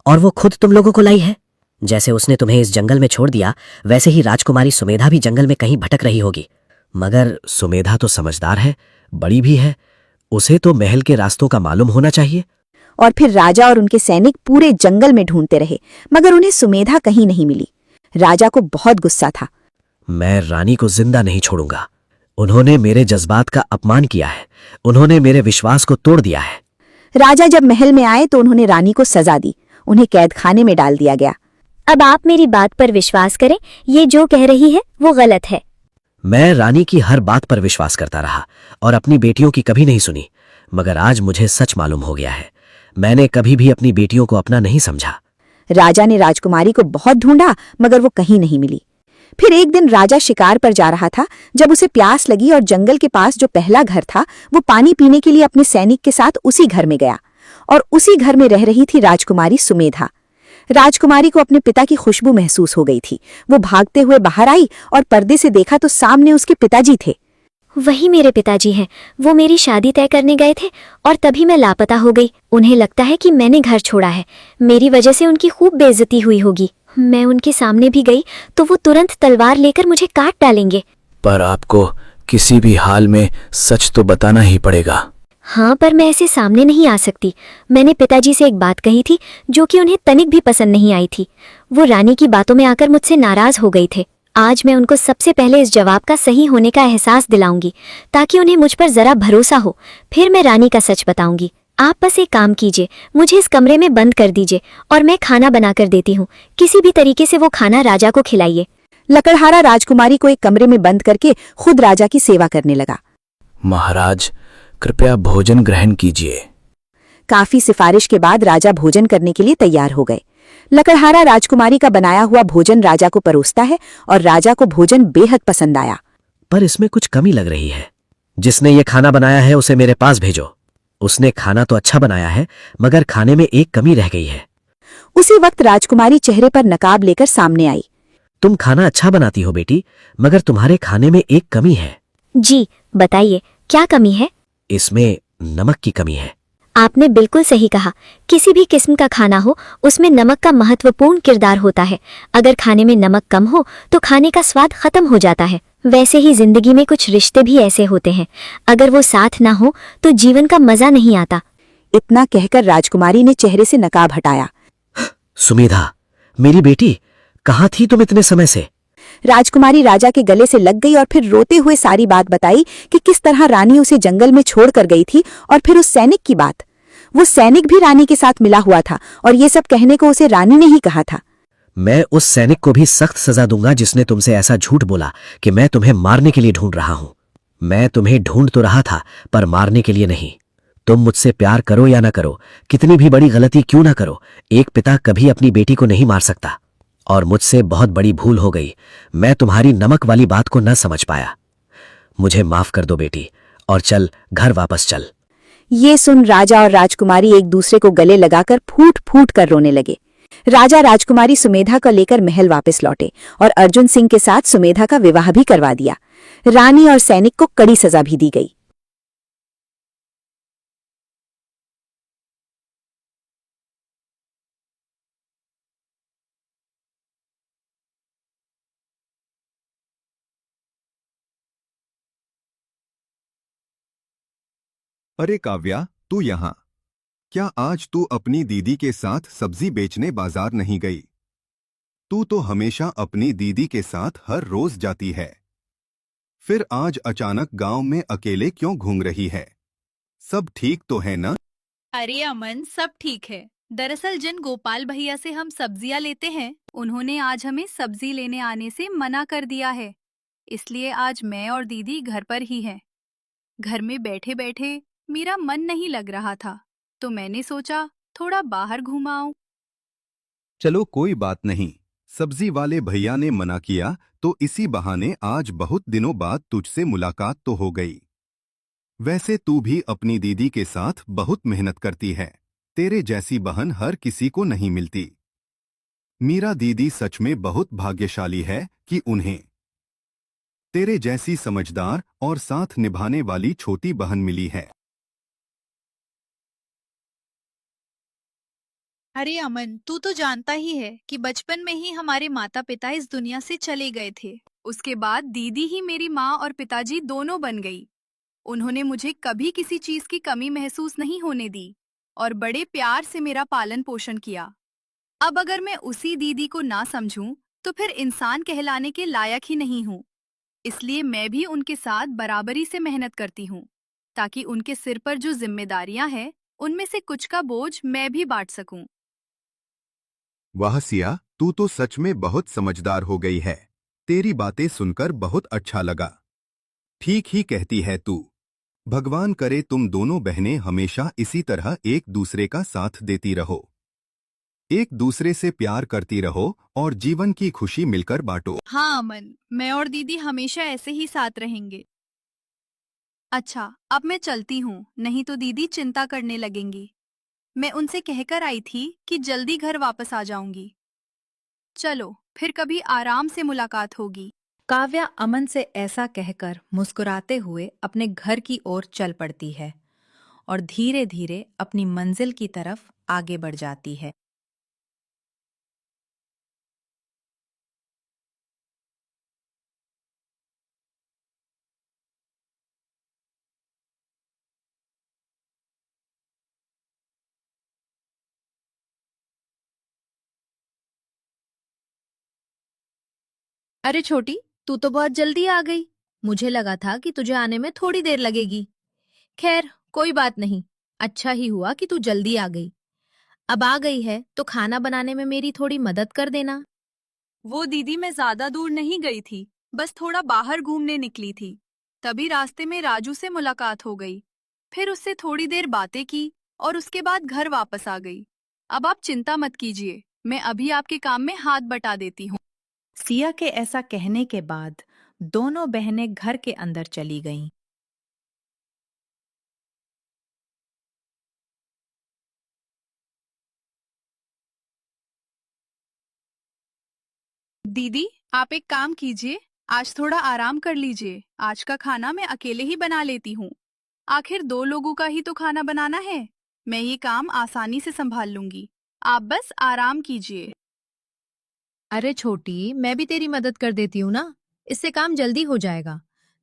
और वो खुद तुम लोगों को लाई है। जैसे उसने तुम्हें इस जंगल में छोड़ दिया, वैसे ही राजकुमारी सुमेधा भी जंगल में कहीं भटक रही होगी। मगर सुमेधा तो समझदार है, बड़ी भी है, उसे तो महल के रास्तों का मालूम होना चाहिए। और फिर राजा और उनके सैनिक पूरे जंगल में ढूंढते रहे, मगर उन्हें सुमेधा कहीं नहीं मिली। राजा को बहुत गुस्सा था। मैं रानी को जिंदा नहीं छोड़ूंगा। उन्होंने मेरे जज्बात का अपमान किया है, उन्होंने मेरे विश्वास को तोड़ दिया है। राजा जब महल में आए तो उन्होंने रानी को सजा दी। उन्हें कैद खाने में डाल दिया गया। अब आप मेरी बात पर विश्वास करें, ये जो कह रही है वो गलत है। मैं रानी की हर बात पर विश्वास करता रहा और अपनी बेटियों की कभी नहीं सुनी, मगर आज मुझे सच मालूम हो गया है। मैंने कभी भी अपनी बेटियों को अपना नहीं समझा। राजा ने राजकुमारी को बहुत ढूंढा, मगर वो कहीं नहीं मिली। फिर एक दिन राजा शिकार पर जा रहा था जब उसे प्यास लगी और जंगल के पास जो पहला घर था वो पानी पीने के लिए अपने सैनिक के साथ उसी घर में गया। और उसी घर में रह रही थी राजकुमारी सुमेधा। राजकुमारी को अपने पिता की खुशबू महसूस हो गई थी। वो भागते हुए बाहर आई और पर्दे से देखा तो सामने उसके पिताजी थे। वही मेरे पिताजी हैं। वो मेरी शादी तय करने गए थे और तभी मैं लापता हो गई। उन्हें लगता है कि मैंने घर छोड़ा है। मेरी वजह से उनकी खूब बेइज्जती हुई होगी। मैं उनके सामने भी गई तो वो तुरंत तलवार लेकर मुझे काट डालेंगे। पर आपको किसी भी हाल में सच तो बताना ही पड़ेगा। हाँ, पर मैं ऐसे सामने नहीं आ सकती। मैंने पिताजी से एक बात कही थी जो कि उन्हें तनिक भी पसंद नहीं आई थी। वो रानी की बातों में आकर मुझसे नाराज हो गई थे। आज मैं उनको सबसे पहले इस जवाब का सही होने का एहसास दिलाऊंगी ताकि उन्हें मुझ पर जरा भरोसा हो। फिर मैं रानी का सच बताऊंगी। आप बस एक काम कीजिए, मुझे इस कमरे में बंद कर दीजिए और मैं खाना बनाकर देती हूँ। किसी भी तरीके से वो खाना राजा को खिलाइए। लकड़हारा राजकुमारी को एक कमरे में बंद करके खुद राजा की सेवा करने लगा। महाराज, कृपया भोजन ग्रहण कीजिए। काफी सिफारिश के बाद राजा भोजन करने के लिए तैयार हो गए। लकड़हारा राजकुमारी का बनाया हुआ भोजन राजा को परोसता है और राजा को भोजन बेहद पसंद आया। पर इसमें कुछ कमी लग रही है। जिसने ये खाना बनाया है उसे मेरे पास भेजो। उसने खाना तो अच्छा बनाया है, मगर खाने में एक कमी रह गई है। उसी वक्त राजकुमारी चेहरे पर नकाब लेकर सामने आई। तुम खाना अच्छा बनाती हो बेटी, मगर तुम्हारे खाने में एक कमी है। जी बताइए, क्या कमी है? इसमें नमक की कमी है। आपने बिल्कुल सही कहा। किसी भी किस्म का खाना हो उसमें नमक का महत्वपूर्ण किरदार होता है। अगर खाने में नमक कम हो तो खाने का स्वाद खत्म हो जाता है। वैसे ही जिंदगी में कुछ रिश्ते भी ऐसे होते हैं, अगर वो साथ ना हो तो जीवन का मजा नहीं आता। इतना कहकर राजकुमारी ने चेहरे से नकाब हटाया। सुमेधा, मेरी बेटी, कहाँ थी तुम इतने समय से? राजकुमारी राजा के गले से लग गई और फिर रोते हुए सारी बात बताई कि किस तरह रानी उसे जंगल में छोड़कर गई थी और फिर उस सैनिक की बात। वो सैनिक भी रानी के साथ मिला हुआ था और ये सब कहने को उसे रानी ने ही कहा था। मैं उस सैनिक को भी सख्त सजा दूंगा जिसने तुमसे ऐसा झूठ बोला कि मैं तुम्हें मारने के लिए ढूंढ रहा हूं। मैं तुम्हें ढूंढ तो रहा था, पर मारने के लिए नहीं। तुम मुझसे प्यार करो या ना करो, कितनी भी बड़ी गलती क्यों ना करो, एक पिता कभी अपनी बेटी को नहीं मार सकता। और मुझसे बहुत बड़ी भूल हो गई, मैं तुम्हारी नमक वाली बात को न समझ पाया। मुझे माफ कर दो बेटी, और चल घर वापस चल। ये सुन राजा और राजकुमारी एक दूसरे को गले लगाकर फूट फूट कर रोने लगे। राजा राजकुमारी सुमेधा को लेकर महल वापस लौटे और अर्जुन सिंह के साथ सुमेधा का विवाह भी करवा दिया। रानी और सैनिक को कड़ी सजा भी दी गई। अरे काव्या, तू यहाँ? क्या आज तू अपनी दीदी के साथ सब्जी बेचने बाजार नहीं गई? तू तो हमेशा अपनी दीदी के साथ हर रोज जाती है, फिर आज अचानक गांव में अकेले क्यों घूम रही है? सब ठीक तो है ना? अरे अमन, सब ठीक है। दरअसल जिन गोपाल भैया से हम सब्जियां लेते हैं, उन्होंने आज हमें सब्जी लेने आने से मना कर दिया है। इसलिए आज मैं और दीदी घर पर ही हैं। घर में बैठे बैठे मेरा मन नहीं लग रहा था, तो मैंने सोचा थोड़ा बाहर घूम आऊं। चलो कोई बात नहीं, सब्जी वाले भैया ने मना किया तो इसी बहाने आज बहुत दिनों बाद तुझसे मुलाकात तो हो गई। वैसे तू भी अपनी दीदी के साथ बहुत मेहनत करती है, तेरे जैसी बहन हर किसी को नहीं मिलती। मीरा दीदी सच में बहुत भाग्यशाली है कि उन्हें तेरे जैसी समझदार और साथ निभाने वाली छोटी बहन मिली है। अरे अमन, तू तो जानता ही है कि बचपन में ही हमारे माता पिता इस दुनिया से चले गए थे। उसके बाद दीदी ही मेरी माँ और पिताजी दोनों बन गई। उन्होंने मुझे कभी किसी चीज की कमी महसूस नहीं होने दी और बड़े प्यार से मेरा पालन पोषण किया। अब अगर मैं उसी दीदी को ना समझूं, तो फिर इंसान कहलाने के लायक ही नहीं हूँ। इसलिए मैं भी उनके साथ बराबरी से मेहनत करती हूँ, ताकि उनके सिर पर जो जिम्मेदारियां हैं, उनमें से कुछ का बोझ मैं भी बांट सकूं। वाह सिया, तू तो सच में बहुत समझदार हो गई है। तेरी बातें सुनकर बहुत अच्छा लगा। ठीक ही कहती है तू। भगवान करे तुम दोनों बहनें हमेशा इसी तरह एक दूसरे का साथ देती रहो, एक दूसरे से प्यार करती रहो और जीवन की खुशी मिलकर बांटो। हाँ अमन, मैं और दीदी हमेशा ऐसे ही साथ रहेंगे। अच्छा, अब मैं चलती हूँ, नहीं तो दीदी चिंता करने लगेंगी। मैं उनसे कहकर आई थी कि जल्दी घर वापस आ जाऊंगी। चलो, फिर कभी आराम से मुलाकात होगी। काव्या अमन से ऐसा कहकर मुस्कुराते हुए अपने घर की ओर चल पड़ती है और धीरे धीरे अपनी मंजिल की तरफ आगे बढ़ जाती है। अरे छोटी, तू तो बहुत जल्दी आ गई। मुझे लगा था कि तुझे आने में थोड़ी देर लगेगी। खैर, कोई बात नहीं। अच्छा ही हुआ कि तू जल्दी आ गई। अब आ गई है तो खाना बनाने में मेरी थोड़ी मदद कर देना। वो दीदी, मैं ज्यादा दूर नहीं गई थी, बस थोड़ा बाहर घूमने निकली थी। तभी रास्ते में राजू से मुलाकात हो गई। फिर उससे थोड़ी देर बातें की और उसके बाद घर वापस आ गई। अब आप चिंता मत कीजिए, मैं अभी आपके काम में हाथ बटा देती हूँ। सिया के ऐसा कहने के बाद दोनों बहनें घर के अंदर चली गईं। दीदी, आप एक काम कीजिए, आज थोड़ा आराम कर लीजिए। आज का खाना मैं अकेले ही बना लेती हूँ। आखिर 2 लोगों का ही तो खाना बनाना है। मैं ये काम आसानी से संभाल लूंगी। आप बस आराम कीजिए। अरे छोटी, मैं भी तेरी मदद कर देती हूँ ना। इससे काम जल्दी हो जाएगा।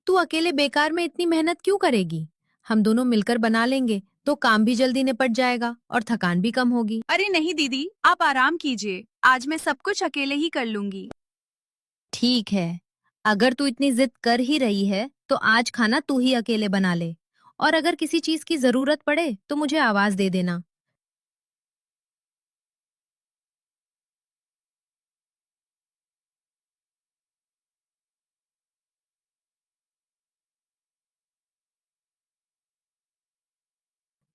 तू अकेले बेकार में इतनी मेहनत क्यों करेगी? हम दोनों मिलकर बना लेंगे तो काम भी जल्दी निपट जाएगा और थकान भी कम होगी। अरे नहीं दीदी, आप आराम कीजिए। आज मैं सब कुछ अकेले ही कर लूंगी। ठीक है, अगर तू इतनी जिद कर ही रही है तो आज खाना तू ही अकेले बना ले। और अगर किसी चीज की जरूरत पड़े तो मुझे आवाज दे देना।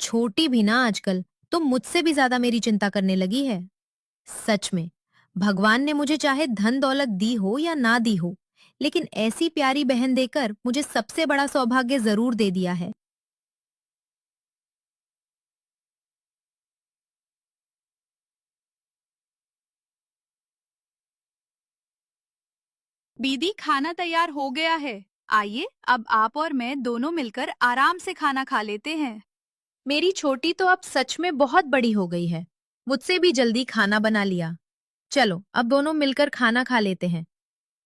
छोटी भी ना आजकल तो मुझसे भी ज्यादा मेरी चिंता करने लगी है। सच में भगवान ने मुझे चाहे धन दौलत दी हो या ना दी हो, लेकिन ऐसी प्यारी बहन देकर मुझे सबसे बड़ा सौभाग्य जरूर दे दिया है। दीदी, खाना तैयार हो गया है। आइए, अब आप और मैं दोनों मिलकर आराम से खाना खा लेते हैं। मेरी छोटी तो अब सच में बहुत बड़ी हो गई है, मुझसे भी जल्दी खाना बना लिया। चलो अब दोनों मिलकर खाना खा लेते हैं।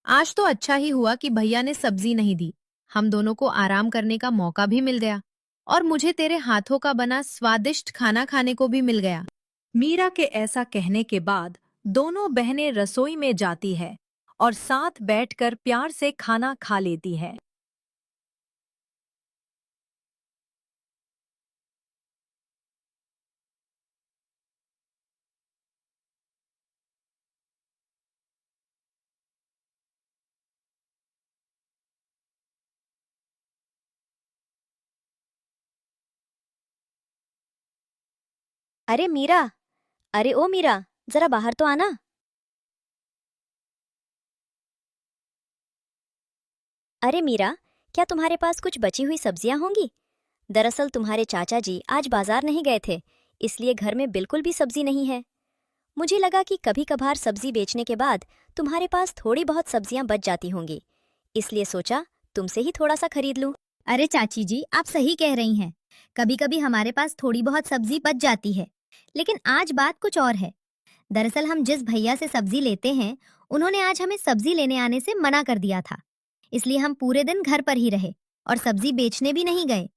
आज तो अच्छा ही हुआ कि भैया ने सब्जी नहीं दी, हम दोनों को आराम करने का मौका भी मिल गया और मुझे तेरे हाथों का बना स्वादिष्ट खाना खाने को भी मिल गया। मीरा के ऐसा कहने के बाद दोनों बहनें रसोई में जाती है और साथ बैठकर प्यार से खाना खा लेती है। अरे मीरा, अरे ओ मीरा, जरा बाहर तो आना। अरे मीरा, क्या तुम्हारे पास कुछ बची हुई सब्जियां होंगी? दरअसल तुम्हारे चाचा जी आज बाजार नहीं गए थे, इसलिए घर में बिल्कुल भी सब्जी नहीं है। मुझे लगा कि कभी कभार सब्जी बेचने के बाद तुम्हारे पास थोड़ी बहुत सब्जियां बच जाती होंगी, इसलिए सोचा तुमसे ही थोड़ा सा खरीद लूं। अरे चाची जी, आप सही कह रही हैं। कभी कभी हमारे पास थोड़ी बहुत सब्जी बच जाती है, लेकिन आज बात कुछ और है। दरअसल हम जिस भैया से सब्जी लेते हैं, उन्होंने आज हमें सब्जी लेने आने से मना कर दिया था, इसलिए हम पूरे दिन घर पर ही रहे और सब्जी बेचने भी नहीं गए।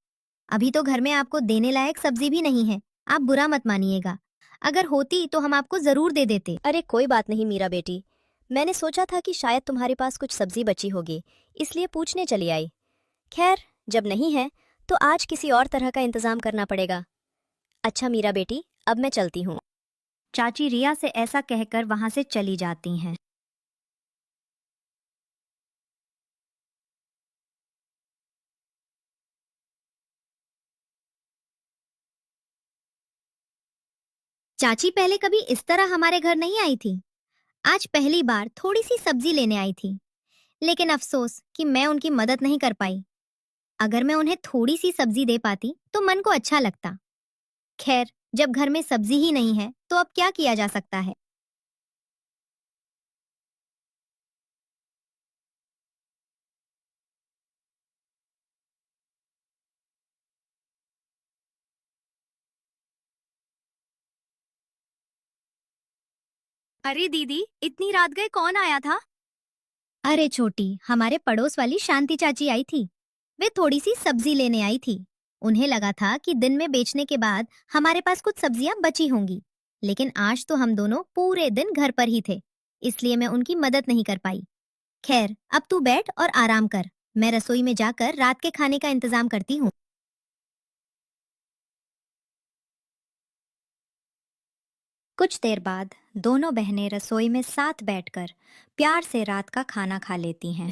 अभी तो घर में आपको देने लायक सब्जी भी नहीं है, आप बुरा मत मानिएगा। अगर होती तो हम आपको जरूर दे देते। अरे कोई बात नहीं मीरा बेटी, मैंने सोचा था कि शायद तुम्हारे पास कुछ सब्जी बची होगी, इसलिए पूछने चली आई। खैर, जब नहीं है तो आज किसी और तरह का इंतजाम करना पड़ेगा। अच्छा मीरा बेटी, अब मैं चलती हूँ। चाची रिया से ऐसा कहकर वहां से चली जाती हैं। चाची पहले कभी इस तरह हमारे घर नहीं आई थी। आज पहली बार थोड़ी सी सब्जी लेने आई थी, लेकिन अफसोस कि मैं उनकी मदद नहीं कर पाई। अगर मैं उन्हें थोड़ी सी सब्जी दे पाती तो मन को अच्छा लगता। खैर, जब घर में सब्जी ही नहीं है तो अब क्या किया जा सकता है। अरे दीदी, इतनी रात गए कौन आया था? अरे छोटी, हमारे पड़ोस वाली शांति चाची आई थी। वे थोड़ी सी सब्जी लेने आई थी। उन्हें लगा था कि दिन में बेचने के बाद हमारे पास कुछ सब्जियां बची होंगी, लेकिन आज तो हम दोनों पूरे दिन घर पर ही थे, इसलिए मैं उनकी मदद नहीं कर पाई। खैर, अब तू बैठ और आराम कर, मैं रसोई में जाकर रात के खाने का इंतजाम करती हूँ। कुछ देर बाद दोनों बहनें रसोई में साथ बैठकर प्यार से रात का खाना खा लेती हैं।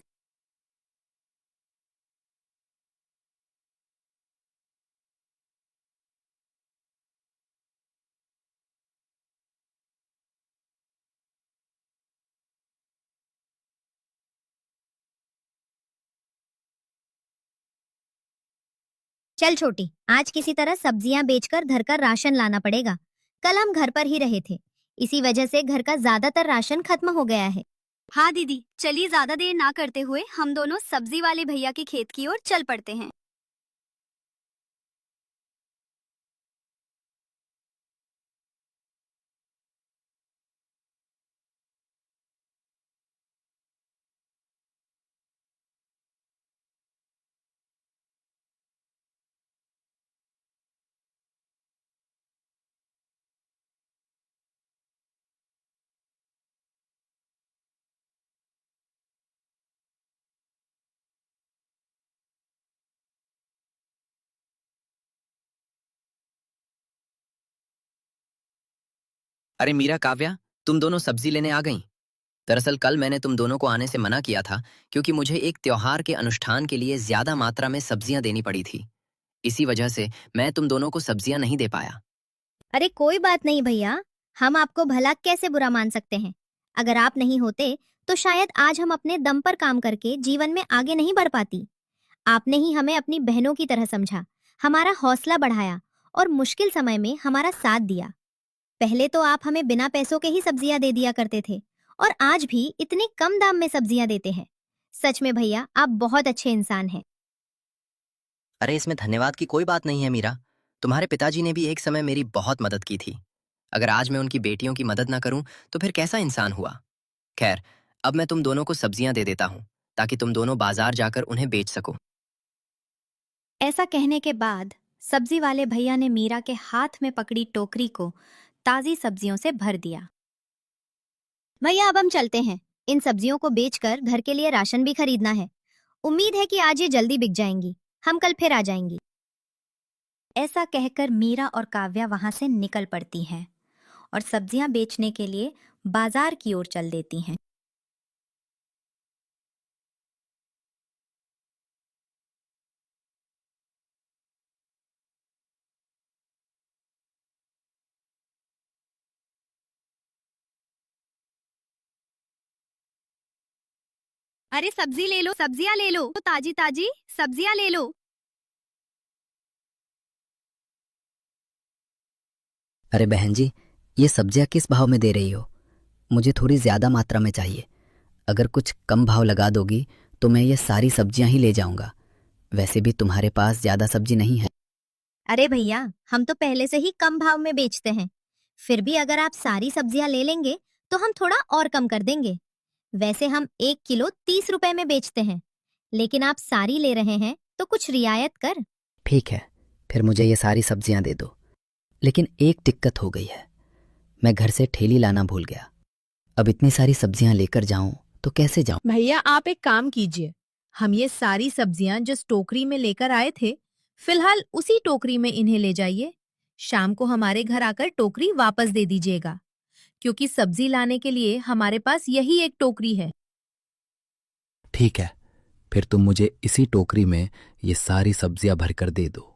चल छोटी, आज किसी तरह सब्जियां बेचकर घर का राशन लाना पड़ेगा। कल हम घर पर ही रहे थे, इसी वजह से घर का ज्यादातर राशन खत्म हो गया है। हाँ दीदी, चलिए ज्यादा देर ना करते हुए हम दोनों सब्जी वाले भैया के खेत की ओर चल पड़ते हैं। अरे मीरा, काव्या, तुम दोनों सब्जी लेने आ गईं। दरअसल कल मैंने तुम दोनों को आने से मना किया था, क्योंकि मुझे एक त्योहार के अनुष्ठान के लिए ज्यादा मात्रा में सब्जियां देनी पड़ी थी। इसी वजह से मैं तुम दोनों को सब्जियां नहीं दे पाया। अरे कोई बात नहीं भैया, हम आपको भला कैसे बुरा मान सकते हैं। अगर आप नहीं होते तो शायद आज हम अपने दम पर काम करके जीवन में आगे नहीं बढ़ पाती। आपने ही हमें अपनी बहनों की तरह समझा, हमारा हौसला बढ़ाया और मुश्किल समय में हमारा साथ दिया। पहले तो आप हमें बिना पैसों के ही सब्जियां दे दिया करते थे और आज भी इतने कम दाम में सब्जियां देते हैं। सच में भैया, आप बहुत अच्छे इंसान हैं। अरे इसमें धन्यवाद की कोई बात नहीं है मीरा। तुम्हारे पिताजी ने भी एक समय मेरी बहुत मदद की थी। अगर आज मैं उनकी बेटियों की मदद ना करूं तो फिर कैसा इंसान हुआ। खैर, अब मैं तुम दोनों को सब्जियां दे देता हूं ताकि तुम दोनों बाजार जाकर उन्हें बेच सको। ऐसा कहने के बाद सब्जी वाले भैया ने मीरा के हाथ में पकड़ी टोकरी को ताजी सब्जियों से भर दिया। भैया अब हम चलते हैं, इन सब्जियों को बेचकर घर के लिए राशन भी खरीदना है। उम्मीद है कि आज ये जल्दी बिक जाएंगी, हम कल फिर आ जाएंगी। ऐसा कहकर मीरा और काव्या वहां से निकल पड़ती हैं और सब्जियां बेचने के लिए बाजार की ओर चल देती हैं। अरे सब्जी ले लो, सब्जियां ले लो, तो ताजी ताजी सब्जियां ले लो। अरे बहन जी, ये सब्जियां किस भाव में दे रही हो? मुझे थोड़ी ज्यादा मात्रा में चाहिए। अगर कुछ कम भाव लगा दोगी तो मैं ये सारी सब्जियां ही ले जाऊंगा। वैसे भी तुम्हारे पास ज्यादा सब्जी नहीं है। अरे भैया, हम तो पहले से ही कम भाव में बेचते हैं। फिर भी अगर आप सारी सब्जियां ले लेंगे तो हम थोड़ा और कम कर देंगे। वैसे हम 1 किलो 30 रुपए में बेचते हैं, लेकिन आप सारी ले रहे हैं तो कुछ रियायत कर। ठीक है, फिर मुझे ये सारी सब्जियां दे दो। लेकिन एक दिक्कत हो गई है, मैं घर से ठेली लाना भूल गया। अब इतनी सारी सब्जियां लेकर जाऊं तो कैसे जाऊं? भैया आप एक काम कीजिए, हम ये सारी सब्जियां जिस टोकरी में लेकर आए थे फिलहाल उसी टोकरी में इन्हें ले जाइए। शाम को हमारे घर आकर टोकरी वापस दे दीजिएगा, क्योंकि सब्जी लाने के लिए हमारे पास यही एक टोकरी है। ठीक है, फिर तुम मुझे इसी टोकरी में ये सारी सब्जियां भरकर दे दो।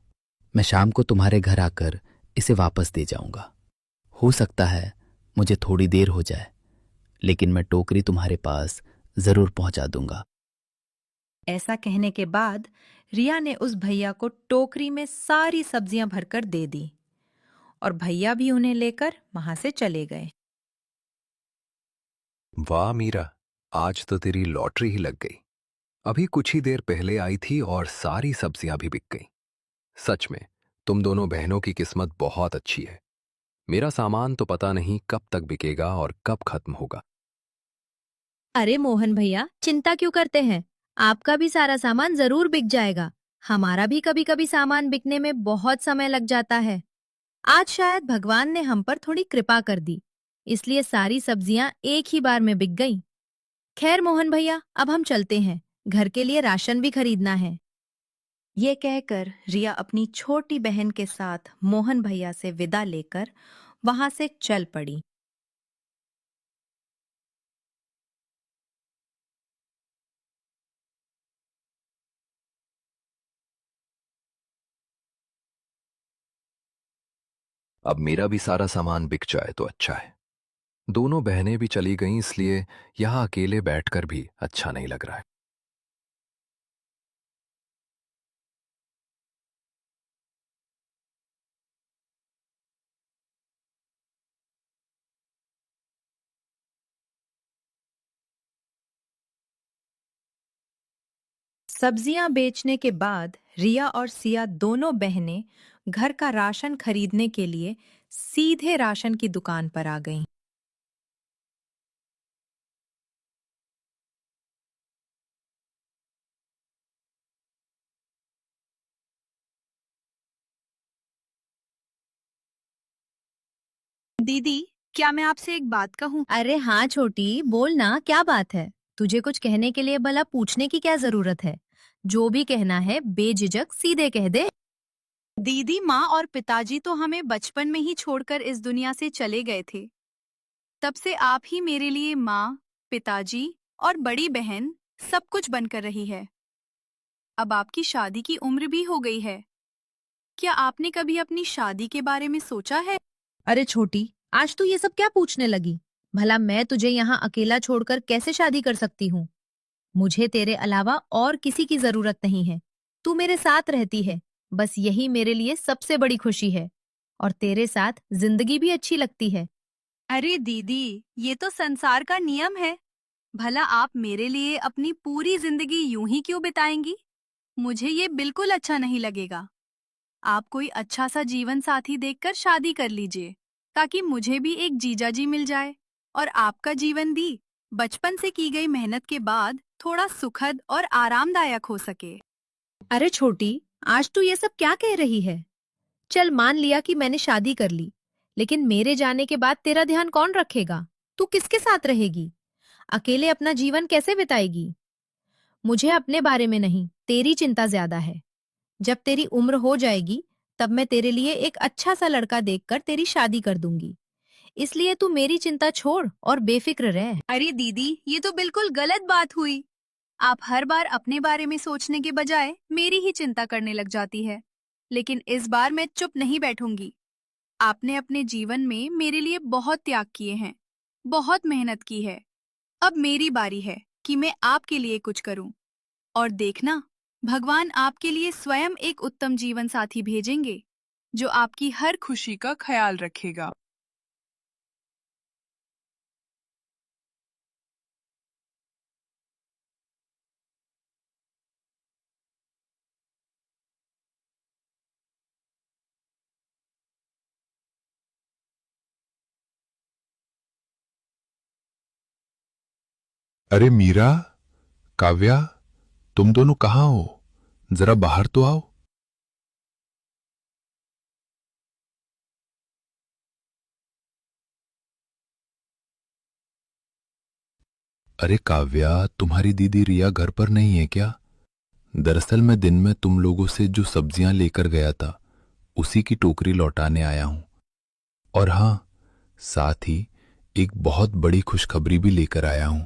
मैं शाम को तुम्हारे घर आकर इसे वापस दे जाऊंगा। हो सकता है मुझे थोड़ी देर हो जाए, लेकिन मैं टोकरी तुम्हारे पास जरूर पहुंचा दूंगा। ऐसा कहने के बाद रिया ने उस भैया को टोकरी में सारी सब्जियां भरकर दे दी और भैया भी उन्हें लेकर वहां से चले गए। वाह मीरा, आज तो तेरी लॉटरी ही लग गई। अभी कुछ ही देर पहले आई थी और सारी सब्जियां भी बिक गई। सच में तुम दोनों बहनों की किस्मत बहुत अच्छी है। मेरा सामान तो पता नहीं कब तक बिकेगा और कब खत्म होगा। अरे मोहन भैया, चिंता क्यों करते हैं? आपका भी सारा सामान जरूर बिक जाएगा। हमारा भी कभी कभी सामान बिकने में बहुत समय लग जाता है। आज शायद भगवान ने हम पर थोड़ी कृपा कर दी, इसलिए सारी सब्जियां एक ही बार में बिक गईं। खैर मोहन भैया, अब हम चलते हैं, घर के लिए राशन भी खरीदना है। ये कहकर रिया अपनी छोटी बहन के साथ मोहन भैया से विदा लेकर वहां से चल पड़ी। अब मेरा भी सारा सामान बिक जाए तो अच्छा है। दोनों बहनें भी चली गईं, इसलिए यहां अकेले बैठकर भी अच्छा नहीं लग रहा है। सब्जियां बेचने के बाद रिया और सिया दोनों बहनें घर का राशन खरीदने के लिए सीधे राशन की दुकान पर आ गईं। दीदी, क्या मैं आपसे एक बात कहूँ? अरे हाँ छोटी, बोल ना, क्या बात है? तुझे कुछ कहने के लिए भला पूछने की क्या जरूरत है? जो भी कहना है बेझिझक सीधे कह दे। दीदी, माँ और पिताजी तो हमें बचपन में ही छोड़कर इस दुनिया से चले गए थे। तब से आप ही मेरे लिए माँ, पिताजी और बड़ी बहन सब कुछ बनकर रही है। अब आपकी शादी की उम्र भी हो गई है। क्या आपने कभी अपनी शादी के बारे में सोचा है? अरे छोटी, आज तू ये सब क्या पूछने लगी? भला मैं तुझे यहाँ अकेला छोड़कर कैसे शादी कर सकती हूँ? मुझे तेरे अलावा और किसी की जरूरत नहीं है। तू मेरे साथ रहती है, बस यही मेरे लिए सबसे बड़ी खुशी है। और तेरे साथ जिंदगी भी अच्छी लगती है। अरे दीदी, ये तो संसार का नियम है। भला आप मेरे लिए अपनी पूरी जिंदगी यूं ही क्यों बिताएंगी? मुझे ये बिल्कुल अच्छा नहीं लगेगा। आप कोई अच्छा सा जीवन साथी देखकर शादी कर लीजिए, ताकि मुझे भी एक जीजा जी मिल जाए और आपका जीवन भी बचपन से की गई मेहनत के बाद थोड़ा सुखद और आरामदायक हो सके। अरे छोटी, आज तू ये सब क्या कह रही है? चल मान लिया कि मैंने शादी कर ली, लेकिन मेरे जाने के बाद तेरा ध्यान कौन रखेगा? तू किसके साथ रहेगी? अकेले अपना जीवन कैसे बिताएगी? मुझे अपने बारे में नहीं, तेरी चिंता ज्यादा है। जब तेरी उम्र हो जाएगी, तब मैं तेरे लिए एक अच्छा सा लड़का देखकर तेरी शादी कर दूंगी। इसलिए तू मेरी चिंता छोड़ और बेफिक्र रह। अरे दीदी, ये तो बिल्कुल गलत बात हुई। आप हर बार अपने बारे में सोचने के बजाय मेरी ही चिंता करने लग जाती है। लेकिन इस बार मैं चुप नहीं बैठूंगी। आपने अपने जीवन में मेरे लिए बहुत त्याग किए हैं, बहुत मेहनत की है। अब मेरी बारी है कि मैं आपके लिए कुछ करूं। और देखना, भगवान आपके लिए स्वयं एक उत्तम जीवन साथी भेजेंगे, जो आपकी हर खुशी का ख्याल रखेगा। अरे मीरा, काव्या, तुम दोनों कहाँ हो? जरा बाहर तो आओ। अरे काव्या, तुम्हारी दीदी रिया घर पर नहीं है क्या? दरअसल मैं दिन में तुम लोगों से जो सब्जियां लेकर गया था, उसी की टोकरी लौटाने आया हूं। और हां, साथ ही एक बहुत बड़ी खुशखबरी भी लेकर आया हूं।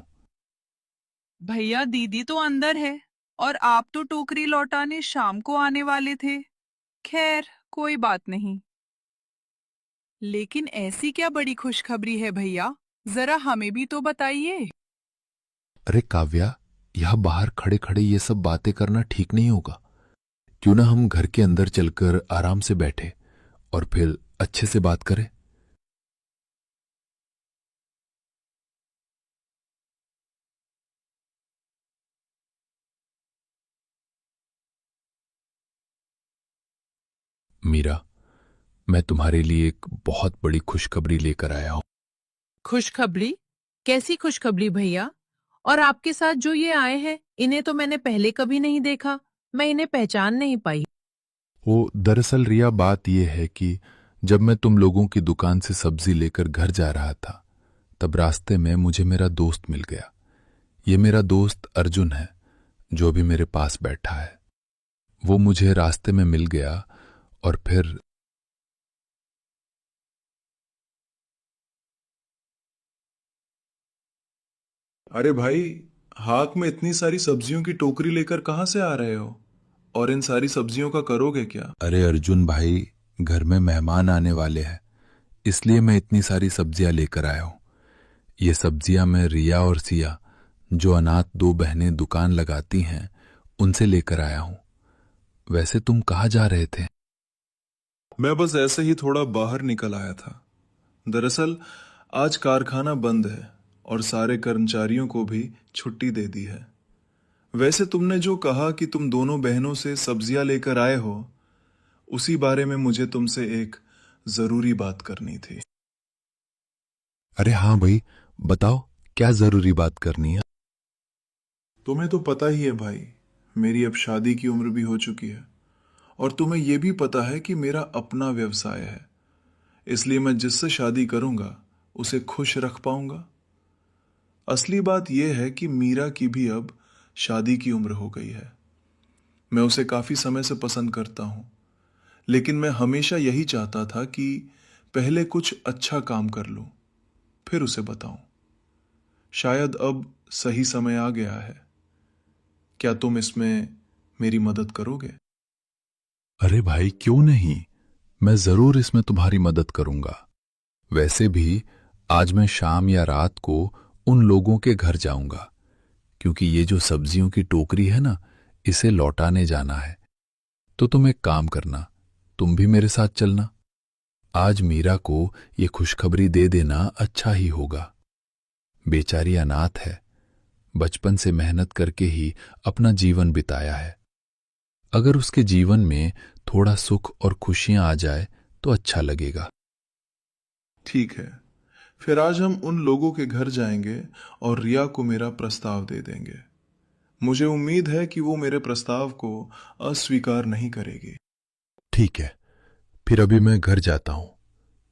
भैया, दीदी तो अंदर है और आप तो टोकरी लौटाने शाम को आने वाले थे। खैर, कोई बात नहीं। लेकिन ऐसी क्या बड़ी खुशखबरी है भैया? जरा हमें भी तो बताइए। अरे काव्या, यहां बाहर खड़े खड़े ये सब बातें करना ठीक नहीं होगा। क्यों ना हम घर के अंदर चलकर आराम से बैठे और फिर अच्छे से बात करें। मीरा, मैं तुम्हारे लिए एक बहुत बड़ी खुशखबरी लेकर आया हूं। खुशखबरी? कैसी खुशखबरी भैया? और आपके साथ जो ये आए हैं, इन्हें तो मैंने पहले कभी नहीं देखा। मैं इन्हें पहचान नहीं पाई। वो दरअसल रिया, बात यह है कि जब मैं तुम लोगों की दुकान से सब्जी लेकर घर जा रहा था, तब रास्ते में मुझे मेरा दोस्त मिल गया। ये मेरा दोस्त अर्जुन है, जो अभी मेरे पास बैठा है। वो मुझे रास्ते में मिल गया और फिर अरे भाई, हाथ में इतनी सारी सब्जियों की टोकरी लेकर कहां से आ रहे हो? और इन सारी सब्जियों का करोगे क्या? अरे अर्जुन भाई, घर में मेहमान आने वाले हैं, इसलिए मैं इतनी सारी सब्जियां लेकर आया हूं। ये सब्जियां मैं रिया और सिया, जो अनाथ दो बहनें दुकान लगाती हैं, उनसे लेकर आया हूं। वैसे तुम कहाँ जा रहे थे? मैं बस ऐसे ही थोड़ा बाहर निकल आया था। दरअसल आज कारखाना बंद है और सारे कर्मचारियों को भी छुट्टी दे दी है। वैसे तुमने जो कहा कि तुम दोनों बहनों से सब्जियां लेकर आए हो, उसी बारे में मुझे तुमसे एक जरूरी बात करनी थी। अरे हाँ भाई, बताओ क्या जरूरी बात करनी है? तुम्हें तो पता ही है भाई, मेरी अब शादी की उम्र भी हो चुकी है और तुम्हें यह भी पता है कि मेरा अपना व्यवसाय है। इसलिए मैं जिससे शादी करूंगा उसे खुश रख पाऊंगा। असली बात यह है कि मीरा की भी अब शादी की उम्र हो गई है। मैं उसे काफी समय से पसंद करता हूं, लेकिन मैं हमेशा यही चाहता था कि पहले कुछ अच्छा काम कर लूं, फिर उसे बताऊं। शायद अब सही समय आ गया है। क्या तुम इसमें मेरी मदद करोगे? अरे भाई क्यों नहीं, मैं जरूर इसमें तुम्हारी मदद करूंगा। वैसे भी आज मैं शाम या रात को उन लोगों के घर जाऊंगा, क्योंकि ये जो सब्जियों की टोकरी है ना, इसे लौटाने जाना है। तो तुम एक काम करना, तुम भी मेरे साथ चलना। आज मीरा को ये खुशखबरी दे देना अच्छा ही होगा। बेचारी अनाथ है, बचपन से मेहनत करके ही अपना जीवन बिताया है। अगर उसके जीवन में थोड़ा सुख और खुशियां आ जाए तो अच्छा लगेगा। ठीक है, फिर आज हम उन लोगों के घर जाएंगे और रिया को मेरा प्रस्ताव दे देंगे। मुझे उम्मीद है कि वो मेरे प्रस्ताव को अस्वीकार नहीं करेगी। ठीक है, फिर अभी मैं घर जाता हूं।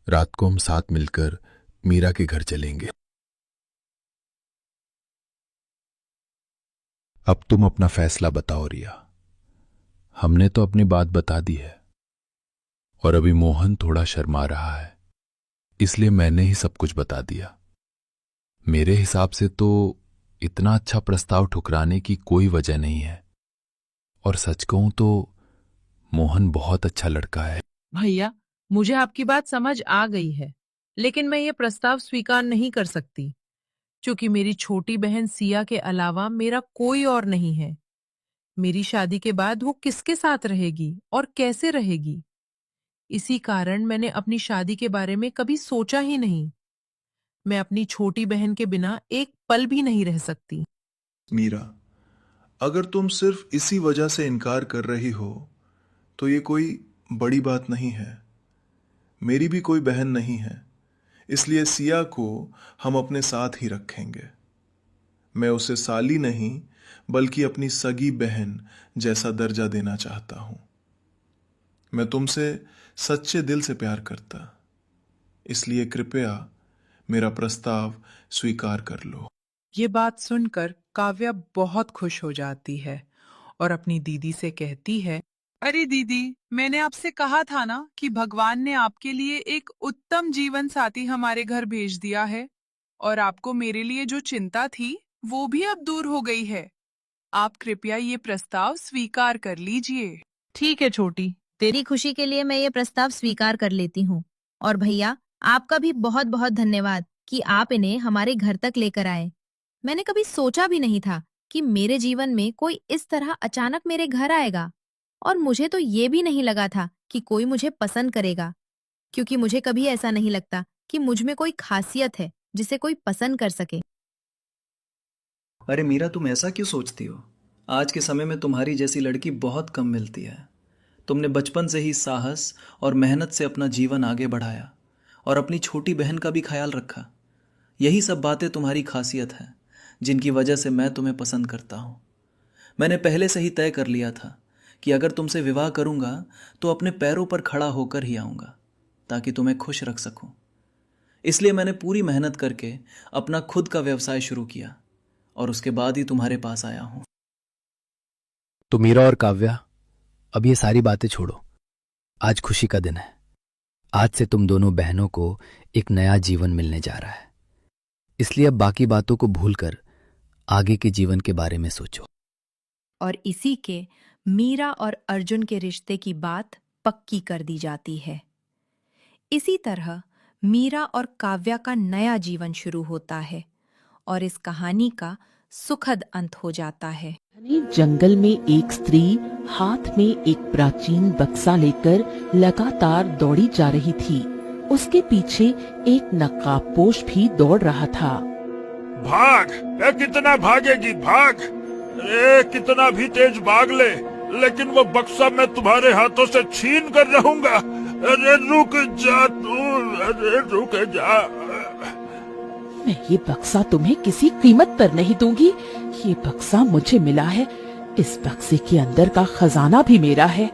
रात को हम साथ मिलकर मीरा के घर चलेंगे। अब तुम अपना फैसला बताओ रिया। हमने तो अपनी बात बता दी है, और अभी मोहन थोड़ा शर्मा रहा है, इसलिए मैंने ही सब कुछ बता दिया। मेरे हिसाब से तो इतना अच्छा प्रस्ताव ठुकराने की कोई वजह नहीं है, और सच कहूं तो मोहन बहुत अच्छा लड़का है। भैया, मुझे आपकी बात समझ आ गई है, लेकिन मैं ये प्रस्ताव स्वीकार नहीं कर सकती, क्योंकि मेरी छोटी बहन सिया के अलावा मेरा कोई और नहीं है। मेरी शादी के बाद वो किसके साथ रहेगी और कैसे रहेगी? इसी कारण मैंने अपनी शादी के बारे में कभी सोचा ही नहीं। मैं अपनी छोटी बहन के बिना एक पल भी नहीं रह सकती। मीरा, अगर तुम सिर्फ इसी वजह से इनकार कर रही हो तो ये कोई बड़ी बात नहीं है। मेरी भी कोई बहन नहीं है, इसलिए सिया को हम अपने साथ ही रखेंगे। मैं उसे साली नहीं बल्कि अपनी सगी बहन जैसा दर्जा देना चाहता हूं। मैं तुमसे सच्चे दिल से प्यार करता, इसलिए कृपया मेरा प्रस्ताव स्वीकार कर लो। ये बात सुनकर काव्या बहुत खुश हो जाती है और अपनी दीदी से कहती है, अरे दीदी, मैंने आपसे कहा था ना कि भगवान ने आपके लिए एक उत्तम जीवन साथी हमारे घर भेज दिया है, और आपको मेरे लिए जो चिंता थी वो भी अब दूर हो गई है। आप कृपया ये प्रस्ताव स्वीकार कर लीजिए। ठीक है छोटी, तेरी खुशी के लिए मैं ये प्रस्ताव स्वीकार कर लेती हूँ। और भैया, आपका भी बहुत बहुत धन्यवाद कि आप इन्हें हमारे घर तक लेकर आए। मैंने कभी सोचा भी नहीं था कि मेरे जीवन में कोई इस तरह अचानक मेरे घर आएगा, और मुझे तो ये भी नहीं लगा था कि कोई मुझे पसंद करेगा, क्योंकि मुझे कभी ऐसा नहीं लगता कि मुझ में कोई खासियत है जिसे कोई पसंद कर सके। अरे मीरा, तुम ऐसा क्यों सोचती हो? आज के समय में तुम्हारी जैसी लड़की बहुत कम मिलती है। तुमने बचपन से ही साहस और मेहनत से अपना जीवन आगे बढ़ाया और अपनी छोटी बहन का भी ख्याल रखा। यही सब बातें तुम्हारी खासियत है, जिनकी वजह से मैं तुम्हें पसंद करता हूँ। मैंने पहले से ही तय कर लिया था कि अगर तुमसे विवाह करूँगा तो अपने पैरों पर खड़ा होकर ही आऊँगा, ताकि तुम्हें खुश रख सकूँ। इसलिए मैंने पूरी मेहनत करके अपना खुद का व्यवसाय शुरू किया, और उसके बाद ही तुम्हारे पास आया हूँ। तो मीरा और काव्या, अब ये सारी बातें छोड़ो। आज खुशी का दिन है। आज से तुम दोनों बहनों को एक नया जीवन मिलने जा रहा है, इसलिए अब बाकी बातों को भूलकर आगे के जीवन के बारे में सोचो। और इसी के मीरा और अर्जुन के रिश्ते की बात पक्की कर दी जाती है। इसी तरह मीरा और काव्या का नया जीवन शुरू होता है, और इस कहानी का सुखद अंत हो जाता है। जंगल में एक स्त्री हाथ में एक प्राचीन बक्सा लेकर लगातार दौड़ी जा रही थी। उसके पीछे एक नकाबपोश भी दौड़ रहा था। भाग! कितना भागेगी, भाग! कितना भी तेज भाग ले, लेकिन वो बक्सा मैं तुम्हारे हाथों से छीन कर रहूंगा। अरे रुक जा तू, अरे रुक जा। मैं ये बक्सा तुम्हें किसी कीमत पर नहीं दूंगी। ये बक्सा मुझे मिला है, इस बक्से के अंदर का खजाना भी मेरा है।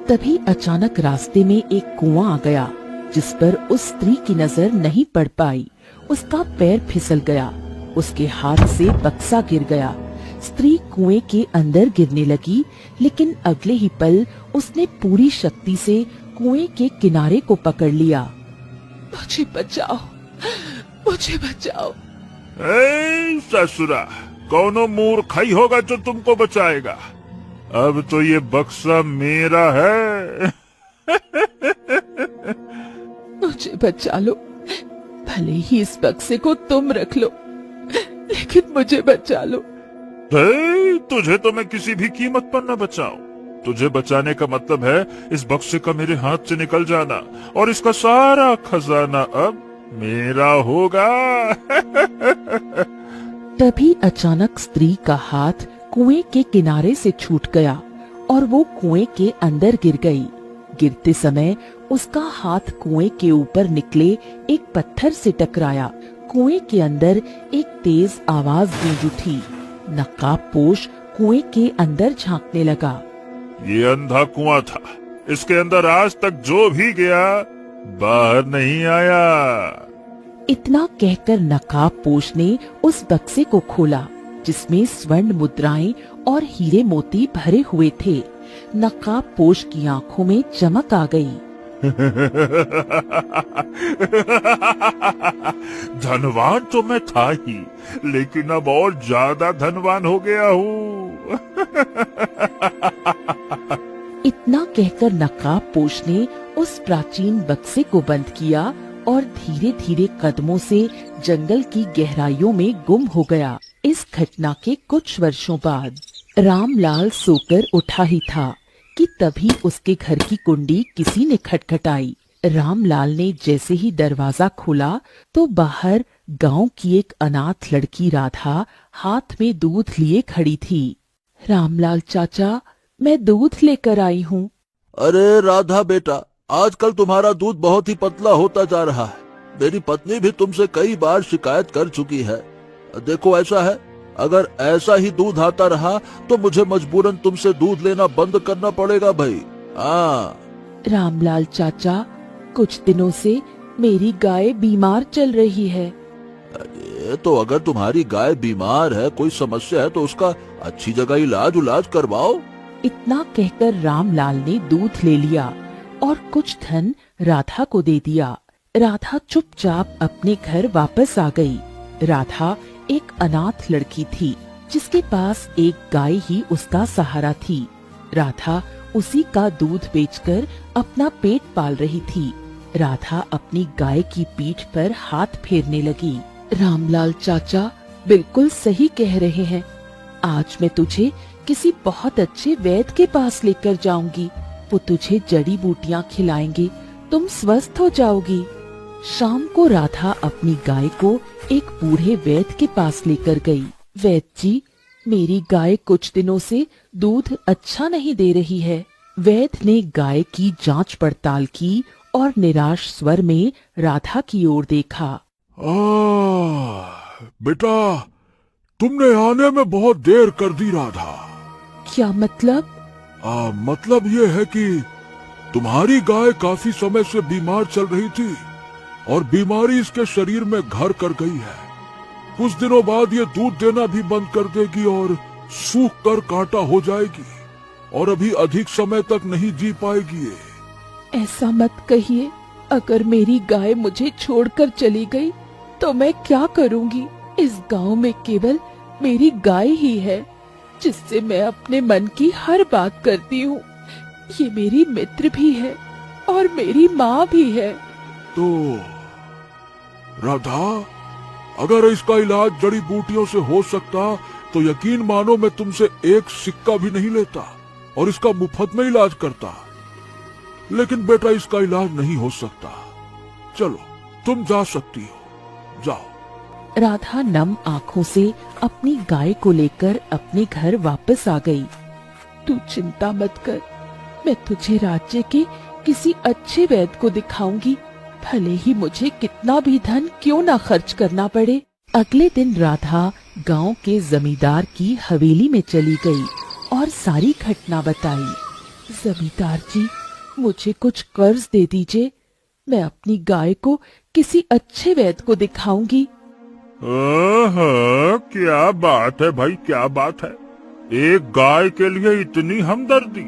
तभी अचानक रास्ते में एक कुआं आ गया, जिस पर उस स्त्री की नजर नहीं पड़ पाई। उसका पैर फिसल गया, उसके हाथ से बक्सा गिर गया। स्त्री कुएं के अंदर गिरने लगी, लेकिन अगले ही पल उसने पूरी शक्ति से कुएं के किनारे को पकड़ लिया। मुझे बचाओ, मुझे बचाओ। ससुरा, कौनो मूर्ख ही होगा जो तुमको बचाएगा। अब तो ये बक्सा मेरा है। मुझे बचा लो, भले ही इस बक्से को तुम रख लो, लेकिन मुझे बचा लो। तुझे तो मैं किसी भी कीमत पर न बचाऊं। तुझे बचाने का मतलब है इस बक्से का मेरे हाथ से निकल जाना, और इसका सारा खजाना अब मेरा होगा। तभी अचानक स्त्री का हाथ कुएं के किनारे से छूट गया और वो कुएं के अंदर गिर गई। गिरते समय उसका हाथ कुएं के ऊपर निकले एक पत्थर से टकराया। कुएं के अंदर एक तेज आवाज गूंज उठी। नकाबपोश कुएं के अंदर झांकने लगा। ये अंधा कुआं था, इसके अंदर आज तक जो भी गया बाहर नहीं आया। इतना कहकर नकाबपोश ने उस बक्से को खोला जिसमें स्वर्ण मुद्राएं और हीरे मोती भरे हुए थे। नकाबपोश की आंखों में चमक आ गई। धनवान तो मैं था ही, लेकिन अब और ज्यादा धनवान हो गया हूँ। इतना कहकर नकाबपोश ने उस प्राचीन बक्से को बंद किया और धीरे धीरे कदमों से जंगल की गहराइयों में गुम हो गया। इस घटना के कुछ वर्षों बाद रामलाल सोकर उठा ही था कि तभी उसके घर की कुंडी किसी ने खटखटाई। रामलाल ने जैसे ही दरवाजा खोला तो बाहर गांव की एक अनाथ लड़की राधा हाथ में दूध लिए खड़ी थी। रामलाल चाचा, मैं दूध लेकर आई हूँ। अरे राधा बेटा, आजकल तुम्हारा दूध बहुत ही पतला होता जा रहा है। मेरी पत्नी भी तुमसे कई बार शिकायत कर चुकी है। देखो ऐसा है, अगर ऐसा ही दूध आता रहा तो मुझे मजबूरन तुमसे दूध लेना बंद करना पड़ेगा भाई। हाँ रामलाल चाचा, कुछ दिनों से मेरी गाय बीमार चल रही है। अरे तो अगर तुम्हारी गाय बीमार है, कोई समस्या है तो उसका अच्छी जगह इलाज करवाओ। इतना कहकर रामलाल ने दूध ले लिया और कुछ धन राधा को दे दिया। राधा चुपचाप अपने घर वापस आ गई। राधा एक अनाथ लड़की थी जिसके पास एक गाय ही उसका सहारा थी। राधा उसी का दूध बेचकर अपना पेट पाल रही थी। राधा अपनी गाय की पीठ पर हाथ फेरने लगी। रामलाल चाचा बिल्कुल सही कह रहे हैं। आज मैं तुझे किसी बहुत अच्छे वैद्य के पास लेकर जाऊंगी। वो तुझे जड़ी बूटियां खिलाएंगे, तुम स्वस्थ हो जाओगी। शाम को राधा अपनी गाय को एक बूढ़े वैद्य के पास लेकर गई। वैद्य जी, मेरी गाय कुछ दिनों से दूध अच्छा नहीं दे रही है। वैद्य ने गाय की जांच पड़ताल की और निराश स्वर में राधा की ओर देखा। बेटा, तुमने आने में बहुत देर कर दी राधा। क्या मतलब? मतलब ये है कि तुम्हारी गाय काफी समय से बीमार चल रही थी और बीमारी इसके शरीर में घर कर गई है। कुछ दिनों बाद ये दूध देना भी बंद कर देगी और सूख कर कांटा हो जाएगी और अभी अधिक समय तक नहीं जी पाएगी ये। ऐसा मत कहिए। अगर मेरी गाय मुझे छोड़कर चली गई तो मैं क्या करूंगी? इस गांव में केवल मेरी गाय ही है जिससे मैं अपने मन की हर बात करती हूँ। ये मेरी मित्र भी है और मेरी माँ भी है। तो राधा, अगर इसका इलाज जड़ी बूटियों से हो सकता तो यकीन मानो मैं तुमसे एक सिक्का भी नहीं लेता और इसका मुफ्त में इलाज करता। लेकिन बेटा, इसका इलाज नहीं हो सकता। चलो, तुम जा सकती हो, जाओ। राधा नम आंखों से अपनी गाय को लेकर अपने घर वापस आ गई। तू चिंता मत कर, मैं तुझे राज्य के किसी अच्छे वैद्य को दिखाऊंगी, भले ही मुझे कितना भी धन क्यों ना खर्च करना पड़े। अगले दिन राधा गांव के जमींदार की हवेली में चली गई और सारी घटना बताई। जमींदार जी, मुझे कुछ कर्ज दे दीजिए, मैं अपनी गाय को किसी अच्छे वैद्य को दिखाऊंगी। क्या बात है भाई, क्या बात है। एक गाय के लिए इतनी हमदर्दी?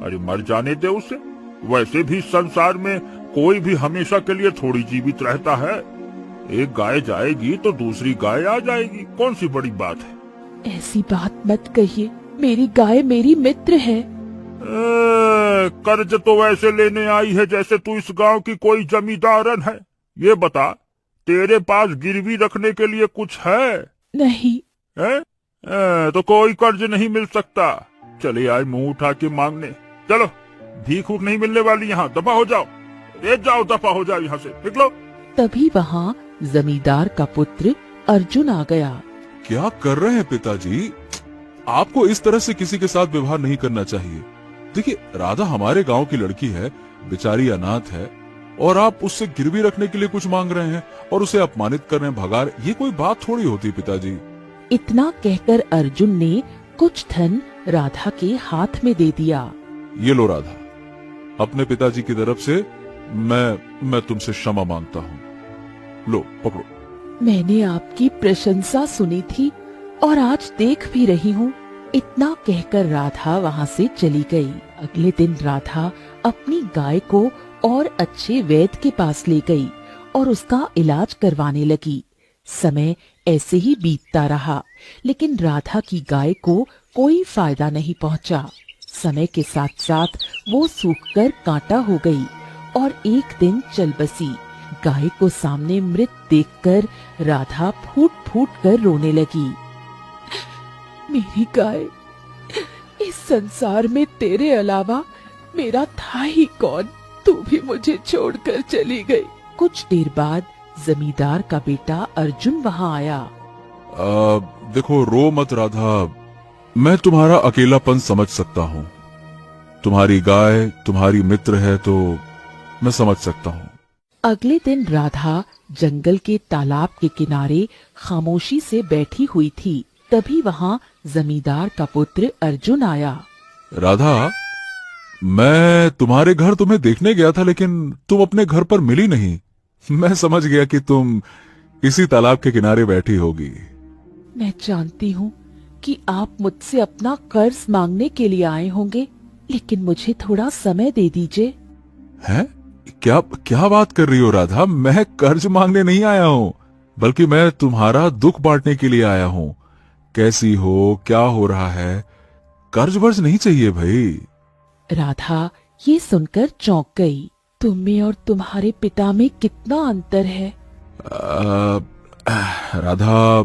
अरे मर जाने दे उसे। वैसे भी संसार में कोई भी हमेशा के लिए थोड़ी जीवित रहता है। एक गाय जाएगी तो दूसरी गाय आ जाएगी, कौन सी बड़ी बात है। ऐसी बात मत कहिए, मेरी गाय मेरी मित्र है। कर्ज तो वैसे लेने आई है जैसे तू इस गांव की कोई जमींदारन है। ये बता, तेरे पास गिरवी रखने के लिए कुछ है? नहीं। है? तो कोई कर्ज नहीं मिल सकता। चले आए मुंह उठा के मांगने। चलो, भीख उख नहीं मिलने वाली यहाँ, दफा हो जाओ। जाओ, दफा हो जाओ यहाँ से, निकलो। तभी वहाँ जमींदार का पुत्र अर्जुन आ गया। क्या कर रहे हैं पिताजी? आपको इस तरह से किसी के साथ व्यवहार नहीं करना चाहिए। देखिए, राधा हमारे गांव की लड़की है, बेचारी अनाथ है, और आप उससे गिरवी रखने के लिए कुछ मांग रहे हैं और उसे अपमानित कर रहे हैं, भगा रहे। ये कोई बात थोड़ी होती पिताजी। इतना कहकर अर्जुन ने कुछ धन राधा के हाथ में दे दिया। ये लो राधा, अपने पिताजी की तरफ से मैं तुमसे क्षमा मांगता हूँ। लो, पकड़ो। मैंने आपकी प्रशंसा सुनी थी और आज देख भी रही हूँ। इतना कहकर राधा वहाँ से चली गई। अगले दिन राधा अपनी गाय को और अच्छे वैद्य के पास ले गई और उसका इलाज करवाने लगी। समय ऐसे ही बीतता रहा, लेकिन राधा की गाय को कोई फायदा नहीं पहुंचा। समय के साथ साथ वो सूखकर कांटा हो गई और एक दिन चल बसी। गाय को सामने मृत देखकर राधा फूट फूट कर रोने लगी। मेरी गाय, इस संसार में तेरे अलावा मेरा था ही कौन? तू भी मुझे छोड़कर चली गई। कुछ देर बाद जमींदार का बेटा अर्जुन वहाँ आया। देखो, रो मत राधा, मैं तुम्हारा अकेलापन समझ सकता हूँ। तुम्हारी गाय तुम्हारी मित्र है तो मैं समझ सकता हूँ। अगले दिन राधा जंगल के तालाब के किनारे खामोशी से बैठी हुई थी। तभी वहाँ जमींदार का पुत्र अर्जुन आया। राधा, मैं तुम्हारे घर तुम्हें देखने गया था, लेकिन तुम अपने घर पर मिली नहीं। मैं समझ गया कि तुम इसी तालाब के किनारे बैठी होगी। मैं जानती हूँ कि आप मुझसे अपना कर्ज मांगने के लिए आए होंगे, लेकिन मुझे थोड़ा समय दे दीजिए। हैं? क्या बात कर रही हो राधा? मैं कर्ज मांगने नहीं आया हूँ, बल्कि मैं तुम्हारा दुख बांटने के लिए आया हूँ। कैसी हो, क्या हो रहा है? कर्ज वर्ज नहीं चाहिए भाई। राधा ये सुनकर चौंक गई। तुम में और तुम्हारे पिता में कितना अंतर है? राधा,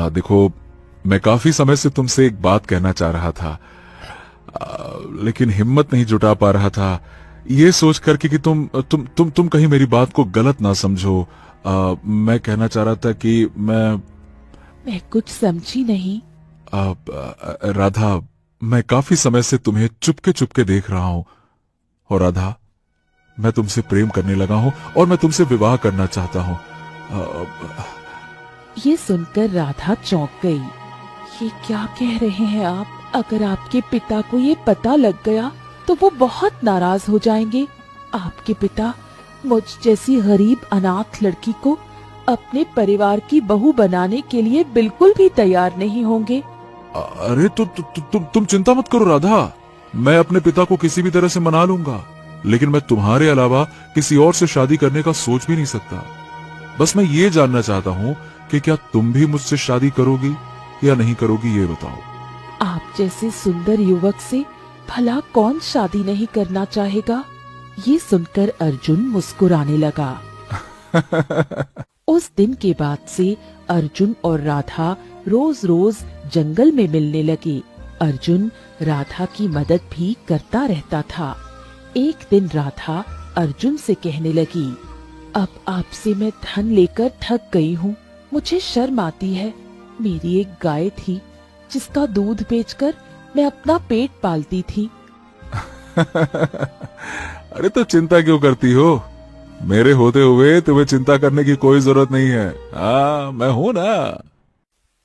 देखो, मैं काफी समय से तुमसे एक बात कहना चाह रहा था, लेकिन हिम्मत नहीं जुटा पा रहा था, ये सोच करके कि तुम कहीं मेरी बात को गलत ना समझो। मैं कहना चाह रहा था कि मैं कुछ समझी नहीं। राधा, मैं काफी समय से तुम्हें चुपके चुपके देख रहा हूँ, और राधा, मैं तुमसे प्रेम करने लगा हूँ और मैं तुमसे विवाह करना चाहता हूँ। ये सुनकर राधा चौंक गई। ये क्या कह रहे हैं आप? अगर आपके पिता को ये पता लग गया तो वो बहुत नाराज हो जाएंगे। आपके पिता मुझ जैसी गरीब अनाथ लड़की को अपने परिवार की बहू बनाने के लिए बिल्कुल भी तैयार नहीं होंगे। अरे तुम चिंता मत करो राधा, मैं अपने पिता को किसी भी तरह से मना लूंगा, लेकिन मैं तुम्हारे अलावा किसी और से शादी करने का सोच भी नहीं सकता। बस मैं ये जानना चाहता हूँ कि क्या तुम भी मुझसे शादी करोगी या नहीं करोगी, ये बताओ। आप जैसे सुंदर युवक से भला कौन शादी नहीं करना चाहेगा? ये सुनकर अर्जुन मुस्कुराने लगा। उस दिन के बाद से अर्जुन और राधा रोज रोज जंगल में मिलने लगे। अर्जुन राधा की मदद भी करता रहता था। एक दिन राधा अर्जुन से कहने लगी, अब आपसे मैं धन लेकर थक गई हूँ, मुझे शर्म आती है। मेरी एक गाय थी जिसका दूध बेचकर मैं अपना पेट पालती थी। अरे तो चिंता क्यों करती हो? मेरे होते हुए तुम्हें चिंता करने की कोई जरूरत नहीं है। मैं हूं ना।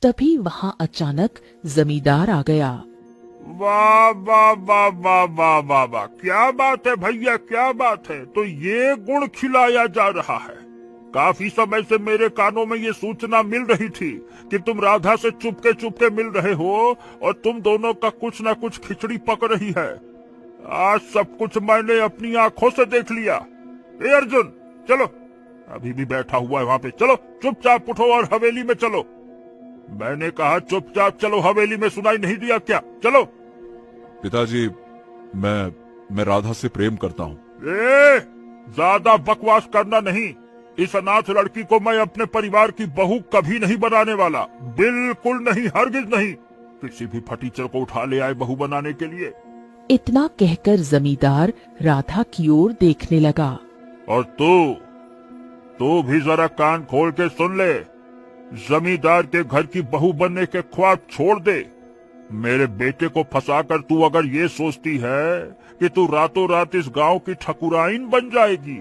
तभी वहाँ अचानक जमींदार आ गया। वाह वाह वाह वाह वाह वाह वाह, क्या बात है भैया, क्या बात है। तो ये गुण खिलाया जा रहा है। काफी समय से मेरे कानों में ये सूचना मिल रही थी कि तुम राधा से चुपके चुपके मिल रहे हो और तुम दोनों का कुछ न कुछ खिचड़ी पक रही है। आज सब कुछ मैंने अपनी आंखों से देख लिया। ए अर्जुन, चलो, अभी भी बैठा हुआ है वहाँ पे, चलो चुपचाप उठो और हवेली में चलो। मैंने कहा चुपचाप चलो हवेली में, सुनाई नहीं दिया क्या? चलो। पिताजी, मैं राधा से प्रेम करता हूँ। ज्यादा बकवास करना नहीं। इस अनाथ लड़की को मैं अपने परिवार की बहू कभी नहीं बनाने वाला, बिल्कुल नहीं, हरगिज नहीं। किसी भी फटीचर को उठा ले आए बहू बनाने के लिए। इतना कहकर जमींदार राधा की ओर देखने लगा। और तू भी जरा कान खोल के सुन ले। जमींदार के घर की बहू बनने के ख्वाब छोड़ दे। मेरे बेटे को फंसाकर तू अगर ये सोचती है कि तू रातों रात इस गांव की ठकुराइन बन जाएगी,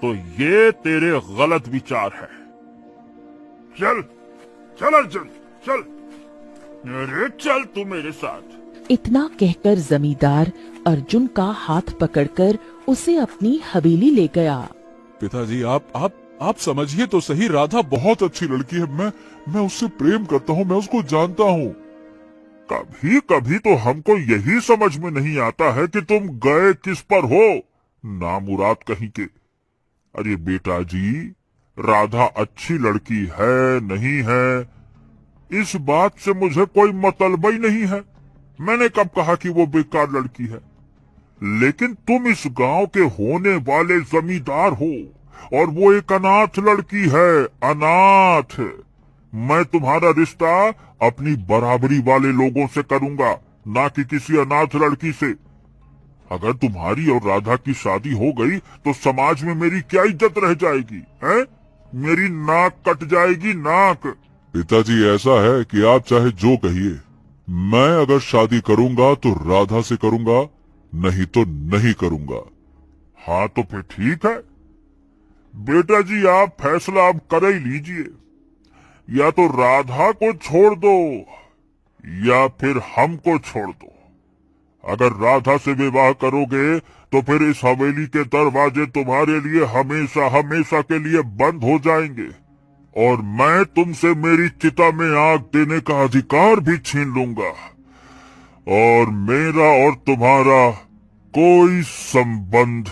तो ये तेरे गलत विचार है। चल चल अर्जुन, चल। अरे चल तू मेरे साथ। इतना कहकर जमींदार अर्जुन का हाथ पकड़कर उसे अपनी हवेली ले गया। पिताजी, आप समझिए तो सही, राधा बहुत अच्छी लड़की है। मैं उससे प्रेम करता हूँ, मैं उसको जानता हूँ। कभी कभी तो हमको यही समझ में नहीं आता है कि तुम गए किस पर हो, नामुराद कहीं के। अरे बेटा जी, राधा अच्छी लड़की है नहीं है, इस बात से मुझे कोई मतलब ही नहीं है। मैंने कब कहा कि वो बेकार लड़की है? लेकिन तुम इस गांव के होने वाले जमींदार हो और वो एक अनाथ लड़की है, अनाथ। मैं तुम्हारा रिश्ता अपनी बराबरी वाले लोगों से करूंगा, ना कि किसी अनाथ लड़की से। अगर तुम्हारी और राधा की शादी हो गई तो समाज में मेरी क्या इज्जत रह जाएगी? हैं? मेरी नाक कट जाएगी, नाक। पिताजी, ऐसा है कि आप चाहे जो कहिए, मैं अगर शादी करूंगा तो राधा से करूंगा, नहीं तो नहीं करूंगा। हाँ तो फिर ठीक है बेटा जी, आप फैसला अब कर ही लीजिए। या तो राधा को छोड़ दो या फिर हमको छोड़ दो। अगर राधा से विवाह करोगे तो फिर इस हवेली के दरवाजे तुम्हारे लिए हमेशा हमेशा के लिए बंद हो जाएंगे और मैं तुमसे मेरी चिता में आग देने का अधिकार भी छीन लूंगा और मेरा और तुम्हारा कोई संबंध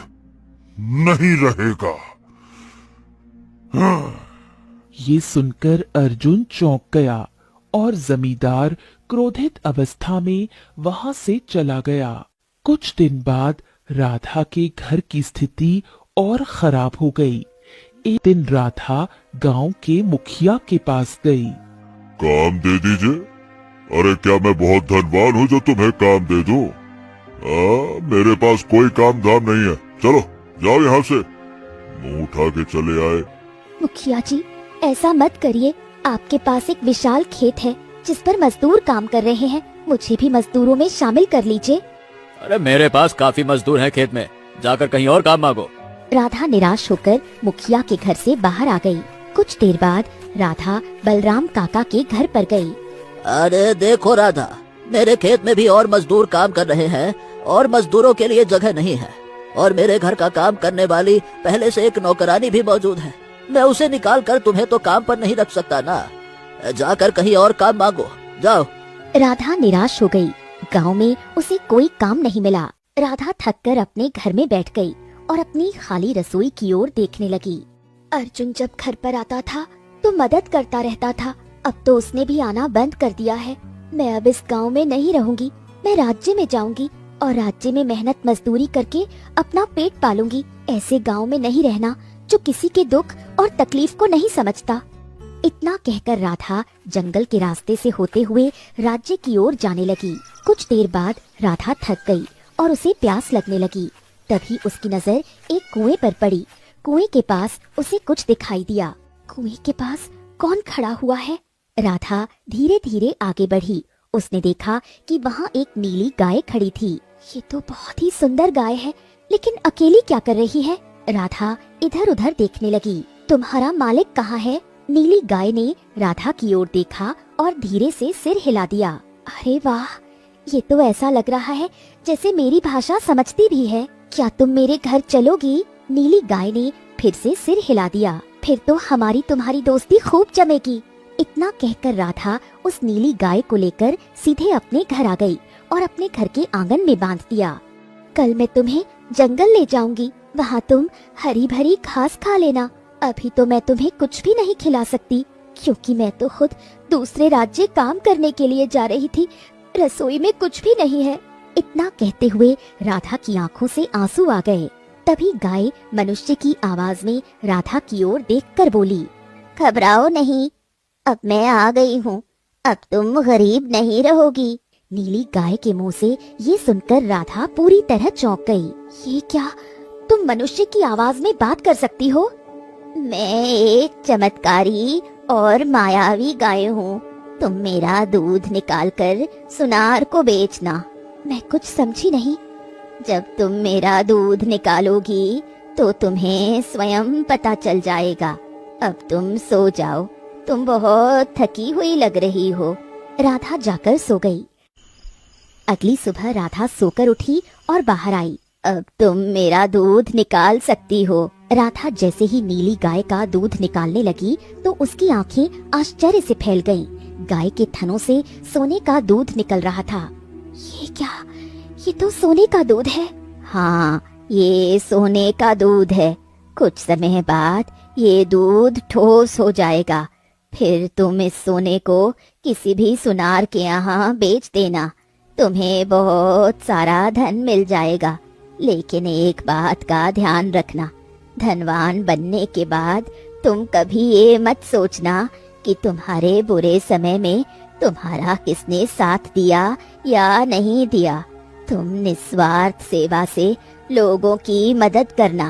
नहीं रहेगा। ये सुनकर अर्जुन चौंक गया और जमींदार क्रोधित अवस्था में वहां से चला गया। कुछ दिन बाद राधा के घर की स्थिति और खराब हो गई। एक दिन राधा गांव के मुखिया के पास गई। काम दे दीजिए। अरे क्या मैं बहुत धनवान हूँ जो तुम्हें काम दे दूं? मेरे पास कोई काम धाम नहीं है। चलो जाओ यहाँ से। मुंह उठा के चले आए। मुखिया जी, ऐसा मत करिए। आपके पास एक विशाल खेत है जिस पर मजदूर काम कर रहे हैं, मुझे भी मजदूरों में शामिल कर लीजिए। अरे मेरे पास काफी मजदूर हैं खेत में, जाकर कहीं और काम मांगो। राधा निराश होकर मुखिया के घर से बाहर आ गई। कुछ देर बाद राधा बलराम काका के घर पर गई। अरे देखो राधा, मेरे खेत में भी और मजदूर काम कर रहे हैं और मजदूरों के लिए जगह नहीं है और मेरे घर का काम करने वाली पहले से एक नौकरानी भी मौजूद है। मैं उसे निकाल कर तुम्हें तो काम पर नहीं रख सकता ना। जाकर कहीं और काम मांगो, जाओ। राधा निराश हो गई। गांव में उसे कोई काम नहीं मिला। राधा थककर अपने घर में बैठ गई और अपनी खाली रसोई की ओर देखने लगी। अर्जुन जब घर पर आता था तो मदद करता रहता था, अब तो उसने भी आना बंद कर दिया है। मैं अब इस गांव में नहीं रहूंगी, मैं राज्य में जाऊंगी और राज्य में मेहनत मजदूरी करके अपना पेट पालूंगी। ऐसे गांव में नहीं रहना जो किसी के दुख और तकलीफ को नहीं समझता। इतना कहकर राधा जंगल के रास्ते से होते हुए राज्य की ओर जाने लगी। कुछ देर बाद राधा थक गई और उसे प्यास लगने लगी। तभी उसकी नजर एक कुएं पर पड़ी। कुएं के पास उसे कुछ दिखाई दिया। कुएं के पास कौन खड़ा हुआ है? राधा धीरे धीरे आगे बढ़ी। उसने देखा कि वहाँ एक नीली गाय खड़ी थी। ये तो बहुत ही सुंदर गाय है, लेकिन अकेली क्या कर रही है? राधा इधर उधर देखने लगी। तुम्हारा मालिक कहाँ है? नीली गाय ने राधा की ओर देखा और धीरे से सिर हिला दिया। अरे वाह, ये तो ऐसा लग रहा है जैसे मेरी भाषा समझती भी है। क्या तुम मेरे घर चलोगी? नीली गाय ने फिर से सिर हिला दिया। फिर तो हमारी तुम्हारी दोस्ती खूब जमेगी। इतना कहकर राधा उस नीली गाय को लेकर सीधे अपने घर आ गई और अपने घर के आंगन में बांध दिया। कल मैं तुम्हें जंगल ले जाऊंगी, वहाँ तुम हरी भरी घास खा लेना। अभी तो मैं तुम्हें कुछ भी नहीं खिला सकती। क्योंकि मैं तो खुद दूसरे राज्य काम करने के लिए जा रही थी, रसोई में कुछ भी नहीं है। इतना कहते हुए राधा की आंखों से आंसू आ गए। तभी गाय मनुष्य की आवाज में राधा की ओर देखकर बोली, घबराओ नहीं, अब मैं आ गई हूँ, अब तुम गरीब नहीं रहोगी। नीली गाय के मुंह से ये सुनकर राधा पूरी तरह चौंक गई। ये क्या, तुम मनुष्य की आवाज में बात कर सकती हो? मैं एक चमत्कारी और मायावी गाय हूँ, तुम मेरा दूध निकालकर सुनार को बेचना। मैं कुछ समझी नहीं। जब तुम मेरा दूध निकालोगी तो तुम्हें स्वयं पता चल जाएगा। अब तुम सो जाओ, तुम बहुत थकी हुई लग रही हो। राधा जाकर सो गई। अगली सुबह राधा सोकर उठी और बाहर आई। अब तुम मेरा दूध निकाल सकती हो। राधा जैसे ही नीली गाय का दूध निकालने लगी तो उसकी आंखें आश्चर्य से फैल गईं। गाय के थनों से सोने का दूध निकल रहा था। ये क्या, ये तो सोने का दूध है। हाँ, ये सोने का दूध है। कुछ समय बाद ये दूध ठोस हो जाएगा, फिर तुम इस सोने को किसी भी सुनार के यहाँ बेच देना, तुम्हें बहुत सारा धन मिल जाएगा। लेकिन एक बात का ध्यान रखना, धनवान बनने के बाद तुम कभी ये मत सोचना कि तुम्हारे बुरे समय में तुम्हारा किसने साथ दिया या नहीं दिया। तुम निस्वार्थ सेवा से लोगों की मदद करना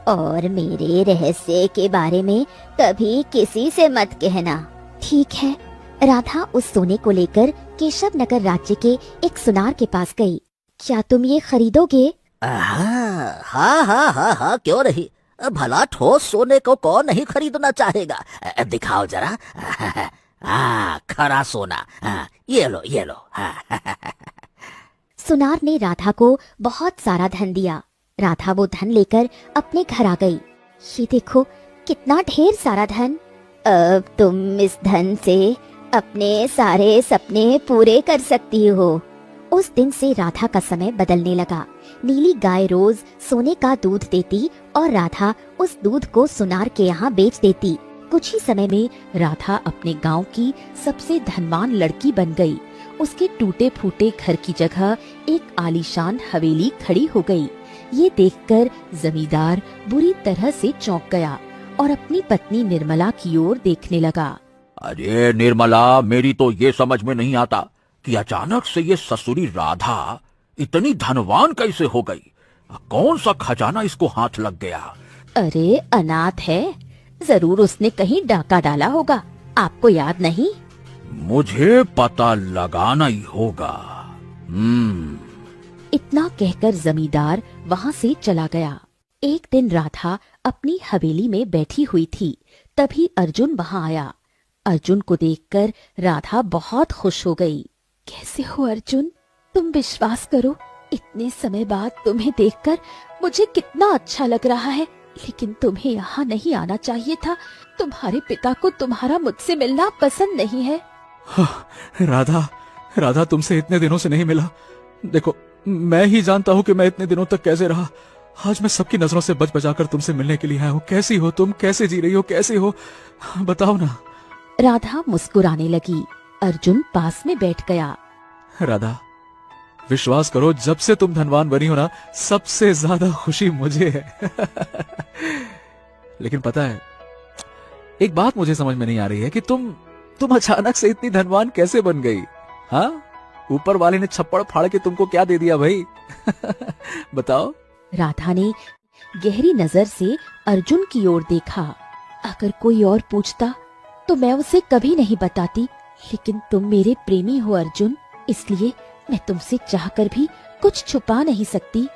और मेरे रहस्य के बारे में कभी किसी से मत कहना। ठीक है। राधा उस सोने को लेकर केशव नगर राज्य के एक सुनार के पास गई। क्या तुम ये खरीदोगे? हाँ हाँ हाँ हाँ, क्यों नहीं, भला ठोस सोने को कौन नहीं खरीदना चाहेगा। दिखाओ जरा। खरा सोना, ये लो ये लो। सुनार ने राधा को बहुत सारा धन दिया। राधा वो धन लेकर अपने घर आ गई। ये देखो कितना ढेर सारा धन। अब तुम इस धन से अपने सारे सपने पूरे कर सकती हो। उस दिन से राधा का समय बदलने लगा। नीली गाय रोज सोने का दूध देती और राधा उस दूध को सुनार के यहाँ बेच देती। कुछ ही समय में राधा अपने गांव की सबसे धनवान लड़की बन गई। उसके टूटे फूटे घर की जगह एक आलीशान हवेली खड़ी हो गई। ये देखकर जमींदार बुरी तरह से चौंक गया और अपनी पत्नी निर्मला की ओर देखने लगा। अरे निर्मला, मेरी तो ये समझ में नहीं आता कि अचानक से ये ससुरी राधा इतनी धनवान कैसे हो गई। कौन सा खजाना इसको हाथ लग गया? अरे अनाथ है, जरूर उसने कहीं डाका डाला होगा, आपको याद नहीं? मुझे पता लगाना ही होगा। इतना कहकर जमींदार वहाँ से चला गया। एक दिन राधा अपनी हवेली में बैठी हुई थी, तभी अर्जुन वहाँ आया। अर्जुन को देखकर राधा बहुत खुश हो गई। कैसे हो अर्जुन? तुम विश्वास करो, इतने समय बाद तुम्हें देखकर मुझे कितना अच्छा लग रहा है। लेकिन तुम्हें यहाँ नहीं आना चाहिए था। तुम्हारे पिता को तुम्हारा मुझसे मिलना पसंद नहीं है। राधा तुमसे इतने दिनों से नहीं मिला। देखो, मैं ही जानता हूँ कि मैं इतने दिनों तक कैसे रहा। आज मैं सबकी नजरों से बच बचाकर तुमसे मिलने के लिए आया हूँ। कैसी हो तुम? कैसे जी रही हो? कैसे हो? बताओ ना। राधा मुस्कुराने लगी। अर्जुन पास में बैठ गया। राधा, विश्वास करो, जब से तुम धनवान बनी हो ना, सबसे ज्यादा खुशी मुझे है। लेकिन पता है, एक बात मुझे समझ में नहीं आ रही है कि तुम अचानक से इतनी धनवान कैसे बन गई? हाँ, ऊपर वाले ने छप्पड़ फाड़ के तुमको क्या दे दिया भाई? बताओ। राधा ने गहरी नजर से अर्जुन की ओर देखा। अगर कोई और पूछता तो मैं उसे कभी नहीं बताती, लेकिन तुम मेरे प्रेमी हो अर्जुन, इसलिए मैं तुमसे चाहकर भी कुछ छुपा नहीं सकती।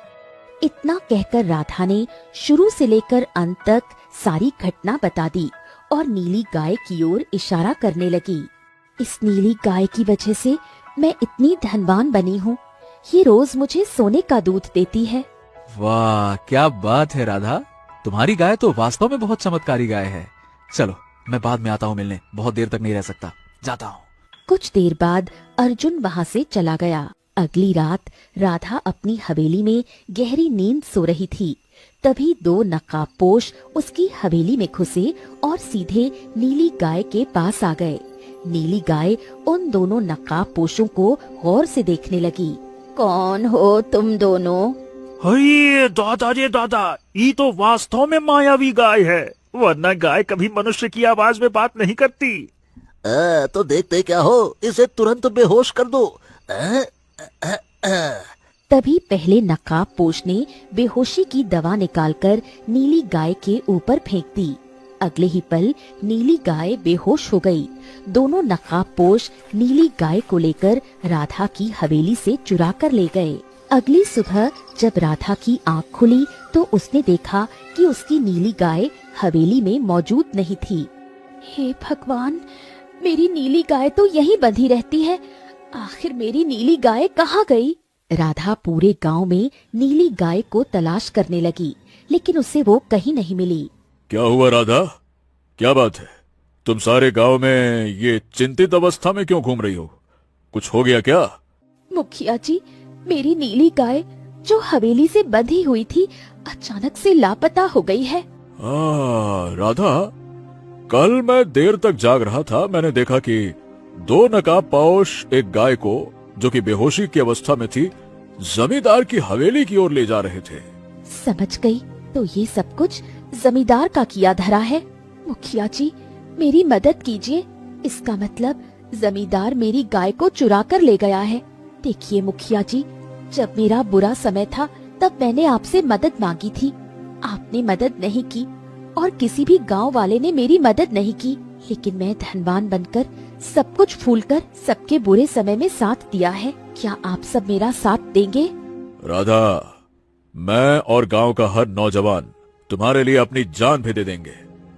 इतना कहकर राधा ने शुरू से लेकर अंत तक सारी घटना बता दी और नीली गाय की ओर इशारा करने लगी। इस नीली गाय की वजह से मैं इतनी धनवान बनी हूँ। ये रोज मुझे सोने का दूध देती है। वाह, क्या बात है राधा, तुम्हारी गाय तो वास्तव में बहुत चमत्कारी गाय है। चलो, मैं बाद में आता हूँ मिलने, बहुत देर तक नहीं रह सकता, जाता हूँ। कुछ देर बाद अर्जुन वहाँ से चला गया। अगली रात राधा अपनी हवेली में गहरी नींद सो रही थी। तभी दो नकाबपोश उसकी हवेली में घुसे और सीधे नीली गाय के पास आ गए। नीली गाय उन दोनों नकाबपोशों को गौर से देखने लगी। कौन हो तुम दोनों? अरे दादा रे दादा, ये तो वास्तव में मायावी गाय है, वरना गाय कभी मनुष्य की आवाज में बात नहीं करती। तो देखते क्या हो, इसे तुरंत बेहोश कर दो। तभी पहले नकाबपोश ने बेहोशी की दवा निकालकर नीली गाय के ऊपर फेंक दी। अगले ही पल नीली गाय बेहोश हो गई। दोनों नकाबपोश नीली गाय को लेकर राधा की हवेली से चुरा कर ले गए। अगली सुबह जब राधा की आंख खुली तो उसने देखा कि उसकी नीली गाय हवेली में मौजूद नहीं थी। हे भगवान, मेरी नीली गाय तो यहीं बंधी रहती है, आखिर मेरी नीली गाय कहाँ गई? राधा पूरे गांव में नीली गाय को तलाश करने लगी, लेकिन उसे वो कहीं नहीं मिली। क्या हुआ राधा, क्या बात है? तुम सारे गांव में ये चिंतित अवस्था में क्यों घूम रही हो? कुछ हो गया क्या? मुखिया जी, मेरी नीली गाय जो हवेली से बंधी हुई थी अचानक से लापता हो गई है। राधा, कल मैं देर तक जाग रहा था, मैंने देखा कि दो नकाबपोश एक गाय को, जो कि बेहोशी की अवस्था में थी, जमींदार की हवेली की ओर ले जा रहे थे। समझ गई, तो ये सब कुछ जमींदार का किया धरा है। मुखिया जी, मेरी मदद कीजिए, इसका मतलब जमींदार मेरी गाय को चुरा कर ले गया है। देखिए मुखिया जी, जब मेरा बुरा समय था तब मैंने आपसे मदद मांगी थी, आपने मदद नहीं की और किसी भी गांव वाले ने मेरी मदद नहीं की, लेकिन मैं धनवान बनकर सब कुछ भूलकर सबके बुरे समय में साथ दिया है। क्या आप सब मेरा साथ देंगे? राधा, मैं और गांव का हर नौजवान तुम्हारे लिए अपनी जान भी दे देंगे।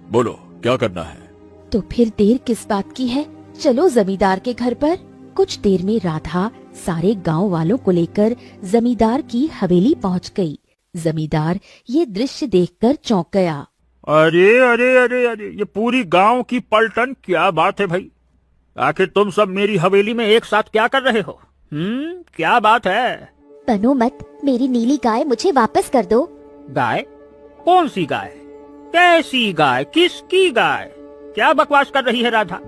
बोलो क्या करना है? तो फिर देर किस बात की है, चलो जमींदार के घर पर। कुछ देर में राधा सारे गांव वालों को लेकर जमींदार की हवेली पहुंच गई। जमींदार ये दृश्य देखकर चौंक गया। अरे अरे अरे अरे, ये पूरी गांव की पलटन, क्या बात है भाई? आखिर तुम सब मेरी हवेली में एक साथ क्या कर रहे हो? क्या बात है? बनो मत, मेरी नीली गाय मुझे वापस कर दो। गाय? कौन सी गाय? कैसी गाय? किसकी गाय? क्या बकवास कर रही है राधा?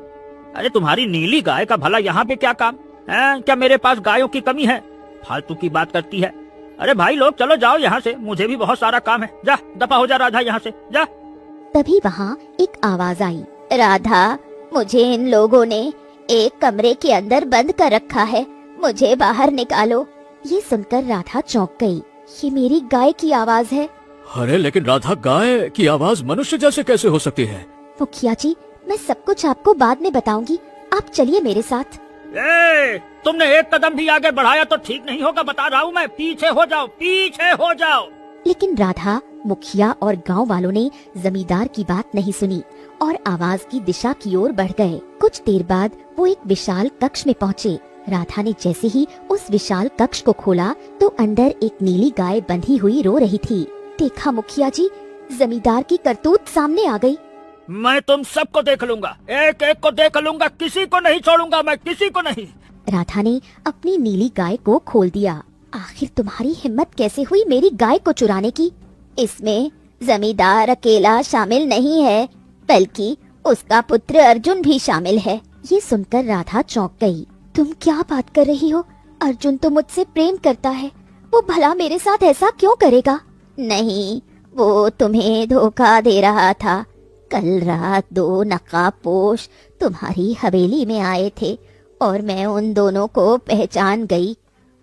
अरे तुम्हारी नीली गाय का भला यहाँ पे क्या काम है? क्या मेरे पास गायों की कमी है? फालतू की बात करती है। अरे भाई लोग, चलो जाओ यहाँ से, मुझे भी बहुत सारा काम है। जा, दफा हो जा राधा यहाँ से, जा। तभी वहाँ एक आवाज आई, राधा, मुझे इन लोगों ने एक कमरे के अंदर बंद कर रखा है, मुझे बाहर निकालो। ये सुनकर राधा चौंक गई, ये मेरी गाय की आवाज है। अरे लेकिन राधा, गाय की आवाज मनुष्य जैसे कैसे हो सकती है? मुखिया जी, मैं सब कुछ आपको बाद में बताऊंगी, आप चलिए मेरे साथ। तुमने एक कदम भी आगे बढ़ाया तो ठीक नहीं होगा, बता रहा हूँ मैं। पीछे हो जाओ, पीछे हो जाओ। लेकिन राधा, मुखिया और गांव वालों ने जमींदार की बात नहीं सुनी और आवाज की दिशा की ओर बढ़ गए। कुछ देर बाद वो एक विशाल कक्ष में पहुँचे। राधा ने जैसे ही उस विशाल कक्ष को खोला तो अंदर एक नीली गाय बंधी हुई रो रही थी। देखा मुखिया जी, जमींदार की करतूत सामने आ गई। मैं तुम सबको देख लूंगा, एक एक को देख लूंगा, किसी को नहीं छोड़ूंगा मैं, किसी को नहीं। राधा ने अपनी नीली गाय को खोल दिया। आखिर तुम्हारी हिम्मत कैसे हुई मेरी गाय को चुराने की? इसमें जमींदार अकेला शामिल नहीं है, बल्कि उसका पुत्र अर्जुन भी शामिल है। ये सुनकर राधा चौंक गई। तुम क्या बात कर रही हो? अर्जुन तो मुझसे प्रेम करता है, वो भला मेरे साथ ऐसा क्यों करेगा? नहीं, वो तुम्हें धोखा दे रहा था। कल रात दो नकाबपोश तुम्हारी हवेली में आए थे और मैं उन दोनों को पहचान गई।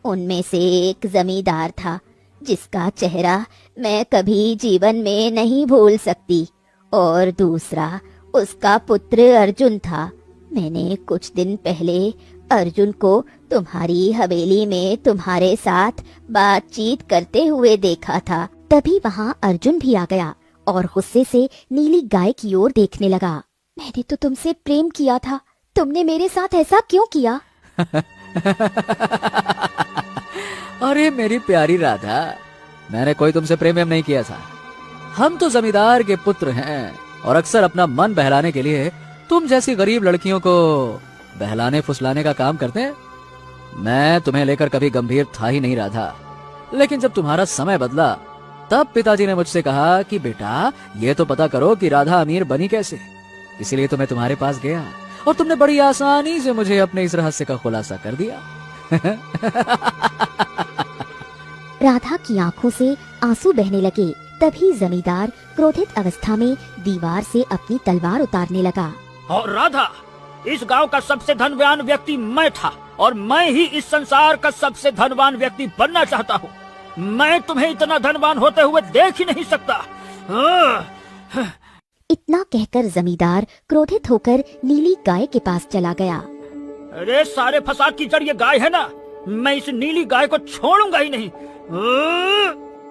उनमें से एक जमींदार था जिसका चेहरा मैं कभी जीवन में नहीं भूल सकती, और दूसरा उसका पुत्र अर्जुन था। मैंने कुछ दिन पहले अर्जुन को तुम्हारी हवेली में तुम्हारे साथ बातचीत करते हुए देखा था। तभी वहाँ अर्जुन भी आ गया और गुस्से से नीली गाय की ओर देखने लगा। मैंने तो तुमसे प्रेम किया था, तुमने मेरे साथ ऐसा क्यों किया? अरे मेरी प्यारी राधा, मैंने कोई तुमसे प्रेम नहीं किया था। हम तो जमींदार के पुत्र हैं और अक्सर अपना मन बहलाने के लिए तुम जैसी गरीब लड़कियों को बहलाने फुसलाने का काम करते हैं। मैं तुम्हें लेकर कभी गंभीर था ही नहीं राधा, लेकिन जब तुम्हारा समय बदला तब पिताजी ने मुझसे कहा कि बेटा ये तो पता करो कि राधा अमीर बनी कैसे। इसीलिए तो मैं तुम्हारे पास गया और तुमने बड़ी आसानी से मुझे अपने इस रहस्य का खुलासा कर दिया। राधा की आंखों से आंसू बहने लगे। तभी जमींदार क्रोधित अवस्था में दीवार से अपनी तलवार उतारने लगा। और राधा, इस गांव का सबसे धनवान व्यक्ति मैं था और मैं ही इस संसार का सबसे धनवान व्यक्ति बनना चाहता हूँ। मैं तुम्हें इतना धनवान होते हुए देख ही नहीं सकता। इतना कहकर जमींदार क्रोधित होकर नीली गाय के पास चला गया। अरे सारे फसाद की जड़ ये गाय है ना, मैं इस नीली गाय को छोड़ूंगा ही नहीं।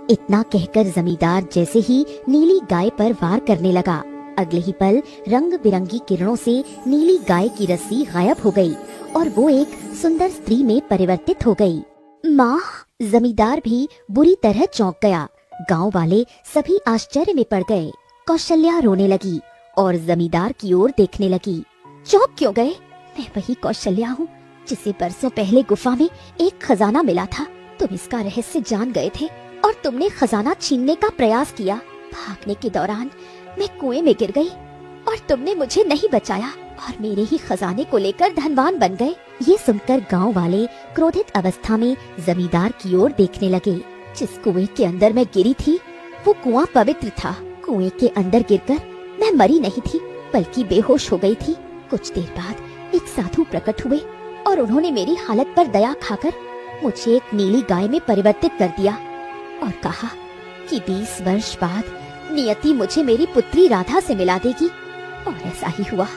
इतना कहकर जमींदार जैसे ही नीली गाय पर वार करने लगा, अगले ही पल रंग बिरंगी किरणों से नीली गाय की रस्सी गायब हो गई और वो एक सुंदर स्त्री में परिवर्तित हो गई। माँ! जमींदार भी बुरी तरह चौंक गया। गांव वाले सभी आश्चर्य में पड़ गए। कौशल्या रोने लगी और जमींदार की ओर देखने लगी। चौंक क्यों गए? मैं वही कौशल्या हूँ जिसे बरसों पहले गुफा में एक खजाना मिला था। तुम इसका रहस्य जान गए थे और तुमने खजाना छीनने का प्रयास किया। भागने के दौरान मैं कुएं में गिर गई और तुमने मुझे नहीं बचाया और मेरे ही खजाने को लेकर धनवान बन गए। ये सुनकर गांव वाले क्रोधित अवस्था में जमींदार की ओर देखने लगे। जिस कुएं के अंदर मैं गिरी थी वो कुआं पवित्र था। कुएं के अंदर गिरकर मैं मरी नहीं थी बल्कि बेहोश हो गई थी। कुछ देर बाद एक साधु प्रकट हुए और उन्होंने मेरी हालत पर दया खाकर मुझे एक नीली गाय में परिवर्तित कर दिया और कहा कि 20 वर्ष बाद नियति मुझे मेरी पुत्री राधा से मिला देगी। और ऐसा ही हुआ।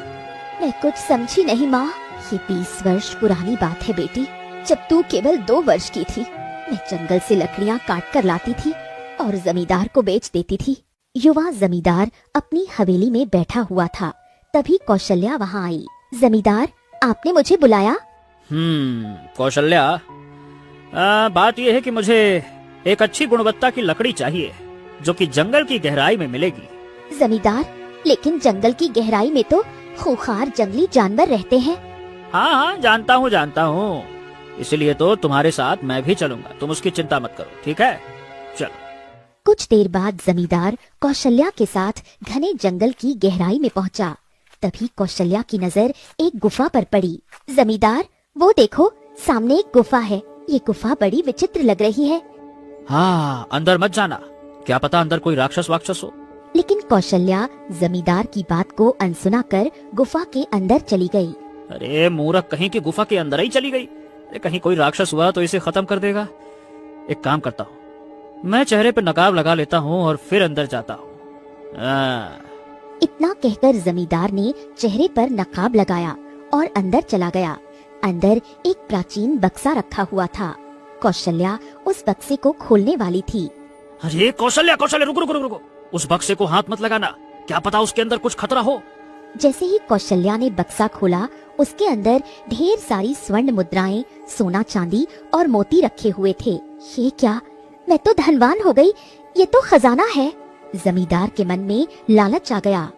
मैं कुछ समझी नहीं माँ। ये 20 वर्ष पुरानी बात है बेटी, जब तू केवल 2 वर्ष की थी। मैं जंगल से लकड़ियाँ काट कर लाती थी और जमींदार को बेच देती थी। युवा जमींदार अपनी हवेली में बैठा हुआ था। तभी कौशल्या वहाँ आई। जमींदार, आपने मुझे बुलाया? कौशल्या, बात यह है कि मुझे एक अच्छी गुणवत्ता की लकड़ी चाहिए जो कि जंगल की गहराई में मिलेगी। जमींदार, लेकिन जंगल की गहराई में तो खूंखार जंगली जानवर रहते हैं। हाँ, जानता हूँ। इसलिए तो तुम्हारे साथ मैं भी चलूंगा। तुम उसकी चिंता मत करो, ठीक है? चलो। कुछ देर बाद जमींदार कौशल्या के साथ घने जंगल की गहराई में पहुंचा। तभी कौशल्या की नजर एक गुफा पर पड़ी। जमींदार, वो देखो, सामने एक गुफा है। ये गुफा बड़ी विचित्र लग रही है। हाँ, अंदर मत जाना, क्या पता अंदर कोई राक्षस वाक्षस हो। लेकिन कौशल्या जमींदार की बात को अनसुना कर गुफा के अंदर चली गई। अरे मूर्ख कहीं की, गुफा के अंदर ही चली गई। कहीं कोई राक्षस हुआ तो इसे खत्म कर देगा। एक काम करता हूँ, मैं चेहरे पे नकाब लगा लेता हूँ और फिर अंदर जाता हूँ। इतना कहकर जमींदार ने चेहरे पर नकाब लगाया और अंदर चला गया। अंदर एक प्राचीन बक्सा रखा हुआ था। कौशल्या उस बक्से को खोलने वाली थी। अरे कौशल्या, रुको। उस बक्से को हाथ मत लगाना, क्या पता उसके अंदर कुछ खतरा हो। जैसे ही कौशल्या ने बक्सा खोला, उसके अंदर ढेर सारी स्वर्ण मुद्राएं, सोना चांदी और मोती रखे हुए थे। ये क्या? मैं तो धनवान हो गई। ये तो खजाना है। जमींदार के मन में लालच आ गया।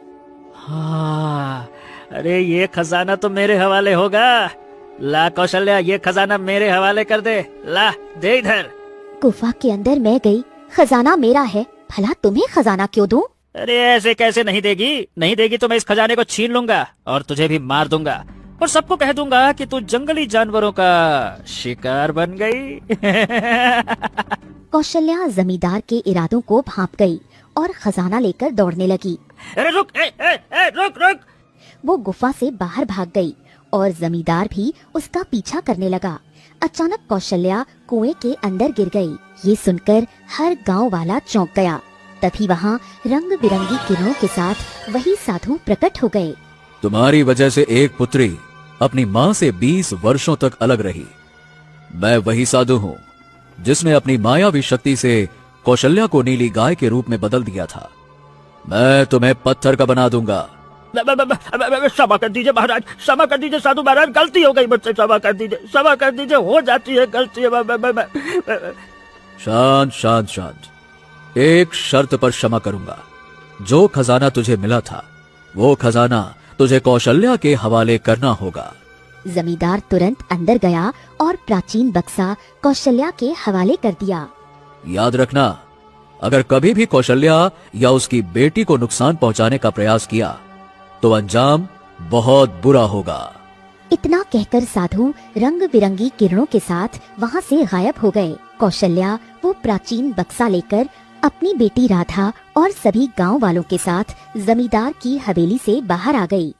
हाँ, अरे ये खजाना तो मेरे हवाले होगा। ला कौशल्या, ये खजाना मेरे हवाले कर दे। ला, दे इधर। गुफा के अंदर मैं गई। खजाना मेरा है, भला तुम्हें खजाना क्यों दूं? अरे ऐसे कैसे नहीं देगी तो मैं इस खजाने को छीन लूंगा और तुझे भी मार दूंगा और सबको कह दूंगा कि तू जंगली जानवरों का शिकार बन गई। कौशल्या जमींदार के इरादों को भांप गई और खजाना लेकर दौड़ने लगी। अरे रुक, रुक। वो गुफा से बाहर भाग गई और जमींदार भी उसका पीछा करने लगा। अचानक कौशल्या कुएं के अंदर गिर गई। ये सुनकर हर गांव वाला चौंक गया। तभी वहाँ रंग बिरंगी किरणों के साथ वही साधु प्रकट हो गए। तुम्हारी वजह से एक पुत्री अपनी माँ से 20 वर्षों तक अलग रही। मैं वही साधु हूँ जिसने अपनी मायावी शक्ति से कौशल्या को नीली गाय के रूप में बदल दिया था। मैं तुम्हें पत्थर का बना दूंगा। क्षमा कर दीजिए महाराज, क्षमा कर दीजिए साधु महाराज, गलती हो गई मुझसे, क्षमा कर दीजिए, हो जाती है गलती। शांत। एक शर्त पर क्षमा करूंगा। जो खजाना तुझे मिला था वो खजाना तुझे कौशल्या के हवाले करना होगा। जमींदार तुरंत अंदर गया और प्राचीन बक्सा कौशल्या के हवाले कर दिया। याद रखना, अगर कभी भी कौशल्या या उसकी बेटी को नुकसान पहुंचाने का प्रयास किया तो अंजाम बहुत बुरा होगा। इतना कहकर साधु रंग बिरंगी किरणों के साथ वहाँ से गायब हो गए। कौशल्या वो प्राचीन बक्सा लेकर अपनी बेटी राधा और सभी गांव वालों के साथ जमींदार की हवेली से बाहर आ गई।